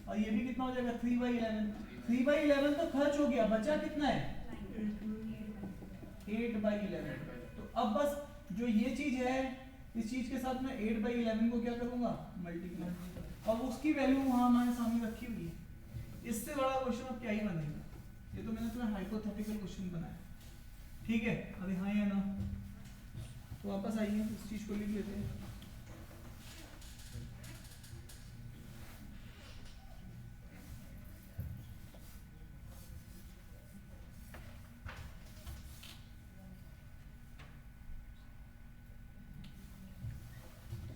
और ये भी कितना हो जाएगा 3/11। 3/11 तो खर्च हो गया, बचा कितना है 8/11। तो अब बस जो ये चीज है, इस चीज के साथ मैं 8/11 को क्या करूंगा मल्टीप्लाई, और उसकी वैल्यू वहां हमारे सामने रखी हुई है। इससे बड़ा क्वेश्चन अब क्या ही बनेगा, ये तो मैंने तुम्हें हाइपोथेटिकल क्वेश्चन बनाया। ठीक है, अरे हाँ या ना, तो वापस आइए इस चीज को लिख लेते हैं।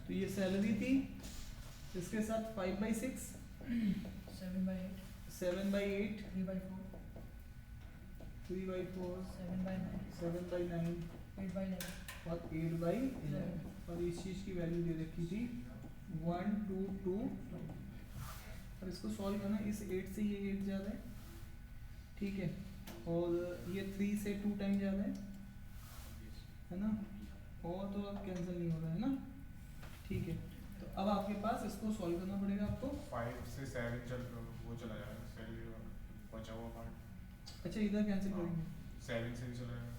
तो ये सैलरी थी, इसके साथ 5/6, 7/8, 7/8, 3/4, 3/4, 7/9, 7/9 8/11 और 8/11, और इस चीज की वैल्यू दे रखी थी 1 2 2। और इसको सॉल्व करना, इस 8 से ये 8 ज़्यादा है, ठीक है, और ये 3 से 2 टाइम ज़्यादा है ना, और तो अब कैंसिल नहीं हो रहा है ना। ठीक है, तो अब आपके पास इसको सॉल्व करना पड़ेगा आपको। 5 से 7 वो चला जाएगा, सैलरी बचा हुआ पार्ट। अच्छा इधर कैंसिल करेंगे, 7 से भी चला जाएगा।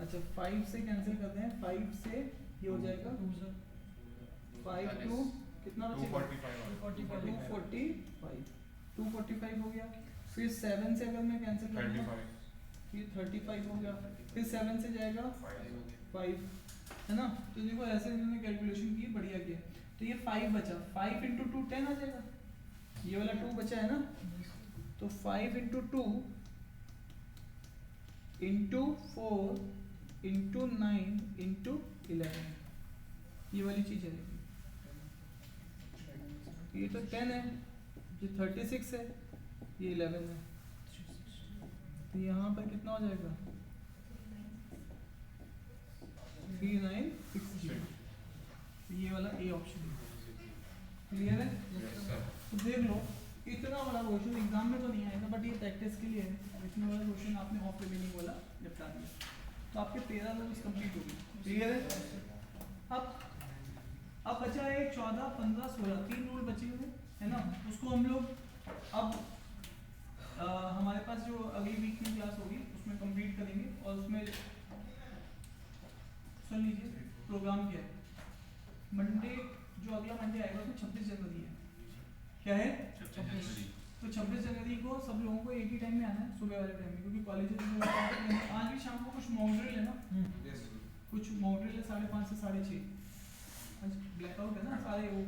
अच्छा 5 से कैंसिल करते हैं, 5 से ये हो जाएगा 5 टू कितना बचेगा 245 हो गया। फिर 7 से अगर मैं कैंसिल करूँगा 35 ये 35 हो गया, फिर 7 से जाएगा 5, है ना। तो देखो ऐसे इन्होंने कैलकुलेशन की, बढ़िया किया। तो ये 5 बचा, 5 × 2 10 आ जाएगा, ये वाला 2 बचा है ना। तो 5 × 2 × 4 × 9 × 11, ये वाली चीज है। ये तो 10 है, ये 36 है, ये 11 है, तो यहाँ पर कितना हो जाएगा 3960। ये वाला ए ऑप्शन है, क्लियर है। तो देख लो, इतना बड़ा क्वेश्चन एग्जाम में तो नहीं आएगा, बट ये प्रैक्टिस के लिए है। इतना बड़ा क्वेश्चन आपने ऑफ रिमेनिंग वाला निपटा दिया, तो आपके 13 रूल्स कंप्लीट हो गए, क्लियर है। अब बचा है 14 15 16, 3 रूल बचे हुए है ना। उसको हम लोग अब हमारे पास जो अगली वीक में क्लास होगी उसमें कंप्लीट करेंगे। और उसमें सुन लीजिए प्रोग्राम क्या है। मंडे जो अगला मंडे आएगा उसमें 26 जनवरी है, क्या है 26। तो 26 जनवरी को सब लोगों को एक ही टाइम में आना है, सुबह वाले टाइम में, क्योंकि कॉलेजेस में आज भी शाम को कुछ मॉक ड्रिल है ना, कुछ मॉक ड्रिल है 5:30 से 6:30। आज ब्लैकआउट है ना, सारे वो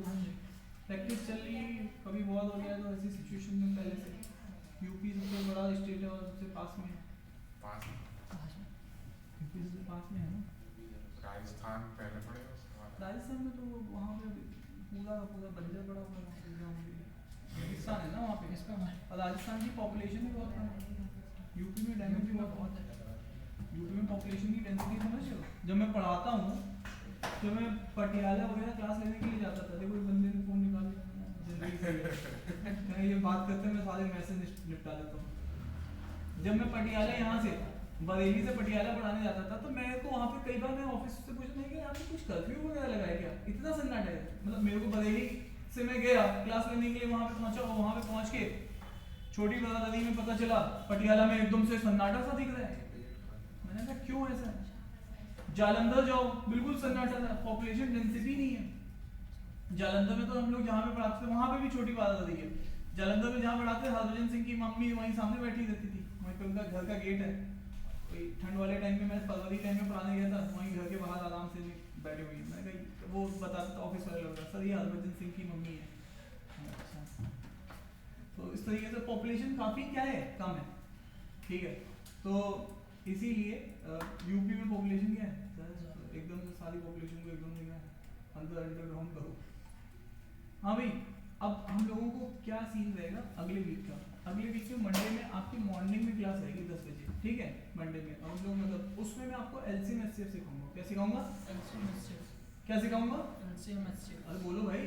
प्रैक्टिस चल रही है, कभी बहुत हो गया तो ऐसी सिचुएशन में पहले से यूपी सबसे बड़ा स्टेट है और सबसे पास में है, यूपी सबसे पास में है ना। राजस्थान पहले पड़ेगा, राजस्थान में तो वहाँ पे पूरा का पूरा बंजर पड़ा हुआ है, रेगिस्तान है ना वहाँ पे। और राजस्थान की पॉपुलेशन भी बहुत कम है, यूपी में डेंसिटी बहुत है। यूपी में पॉपुलेशन की डेंसिटी समझ लो, जब मैं पढ़ाता हूँ जब मैं पटियाला वगैरह क्लास लेने के लिए जाता था, देखो एक बंदे ने फोन निकाल लिया, जिंदगी से मैं ये बात करते हैं, मैं सारे मैसेज निपटा लेता हूँ। जब मैं पटियाला यहाँ से बरेली से पटियाला पढ़ाने जाता था, तो मेरे को वहाँ पे कई बार मैं ऑफिस से पूछता था कि यहाँ पे कुछ कर्फ्यू वगैरह लगाया क्या, इतना सन्नाटा है। मतलब मेरे को बरेली से मैं गया क्लास लेने के लिए, वहाँ पे पहुँचा और वहाँ पे पहुँच के छोटी बारादरी में पता चला पटियाला में एकदम से सन्नाटा सा दिख रहा है। मैंने कहा क्यों ऐसा? जालंधर जाओ, बिल्कुल सन्नाटा था, पॉपुलेशन डेंसिटी नहीं है। जालंधर में तो हम लोग जहाँ पे पढ़ाते थे वहाँ पे भी छोटी बारादरी है। जालंधर में जहाँ पढ़ाते थे हरभजन सिंह की मम्मी वहीं सामने बैठी रहती थी, वहीं पे उनका घर का गेट है। वही ठंड वाले टाइम में, मैं फरवरी टाइम में पढ़ाने गया था, वहीं घर के बाहर आराम से बैठे हुई। मैं कहीं वो बताता था ऑफिस वाले लोग, सर ये हरभजन सिंह की मम्मी है। अच्छा, तो इस तरीके से पॉपुलेशन काफ़ी क्या है, कम है, ठीक है। तो इसीलिए यूपी में पॉपुलेशन क्या है सर, एकदम से सारी पॉपुलेशन को एकदम से अंडरग्राउंड करो। हाँ भाई, अब हम लोगों को क्या सीन रहेगा अगले वीक का। अगले वीक में मंडे में आपकी मॉर्निंग में क्लास रहेगी 10 बजे, ठीक है, मंडे में। और हम लोग मतलब उसमें मैं आपको एलसीएम एचसीएफ सिखाऊंगा। क्या सिखाऊंगा? क्या सिखाऊंगा? अरे बोलो भाई।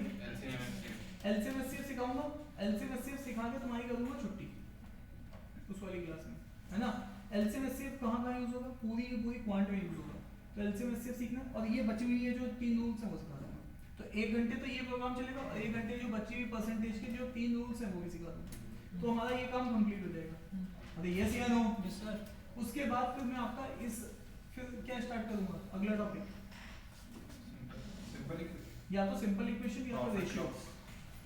एलसीएम एचसीएफ सिखाऊंगा। एलसीएम एचसीएफ सिखा के तुम्हारी करूंगा छुट्टी उस वाली क्लास में, है ना। एलसीएम एचसीएफ कहाँ यूज होगा? पूरी क्वांट में यूज होगा। तो एलसीएम एचसीएफ सीखना, और ये बची हुई है जो 3 रूल्स हैं वो सिखा दूंगा। तो 1 घंटे तो ये प्रोग्राम चलेगा, और 1 घंटे जो बची हुई परसेंटेज के जो 3 रूल्स हैं वो भी सिखा दूंगा। तो हमारा ये काम कंप्लीट हो जाएगा। अरे यस या नो? Yes sir. उसके बाद फिर मैं आपका फिर क्या स्टार्ट करूंगा अगला टॉपिक, या तो सिंपल इक्वेशन या तो रेशियो।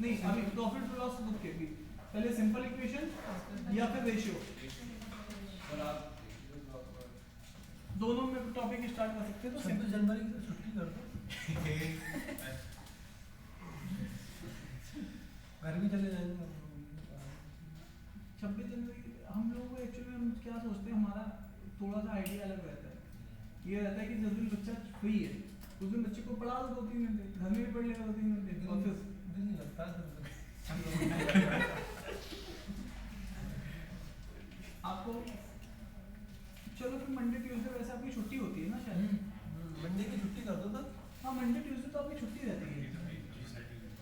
नहीं, अभी प्रॉफिट लॉस बुक के भी पहले सिंपल इक्वेशन या फिर रेशियो, दोनों में टॉपिक स्टार्ट कर सकते हैं। तो 26 जनवरी की छुट्टी कर दो, घर भी चले जाएंगे। 26 जनवरी हम लोगों को एक्चुअली हम क्या सोचते हैं, हमारा थोड़ा सा आइडिया अलग रहता है। ये रहता है कि जिस दिन बच्चा फ्री है उस दिन बच्चे को पढ़ा दो 2-3 घंटे, घर में भी पढ़ लेगा 2-3 घंटे, और फिर दिन लगता है आपको चलो फिर मंडे ट्यूसडे वैसे आपकी छुट्टी होती है ना शायद। मंडे की छुट्टी कर दो तब। हाँ, मंडे ट्यूसडे तो आपकी छुट्टी रहती है।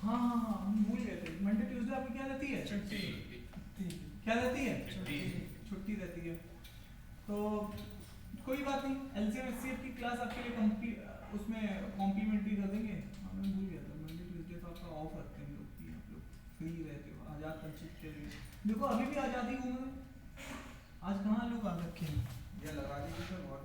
हाँ हाँ हाँ, हम भूल गए थे, मंडे ट्यूसडे आपकी क्या रहती है? छुट्टी। क्या रहती है? छुट्टी रहती है। तो कोई बात नहीं, एलसीएम एचसीएफ की क्लास आपके लिए उसमें कॉम्प्लीमेंट्री कर देंगे। हाँ, मैं भूल गया था, मंडे ट्यूसडे तो आपका ऑफ रखते हैं लोग कि आप लोग फ्री रहते हो, आज़ाद पंचित के लिए। देखो अभी भी आज़ादी हूँ मैं, आज कहाँ लोग आ रखे हैं। ये लगा दीजिए सर, बहुत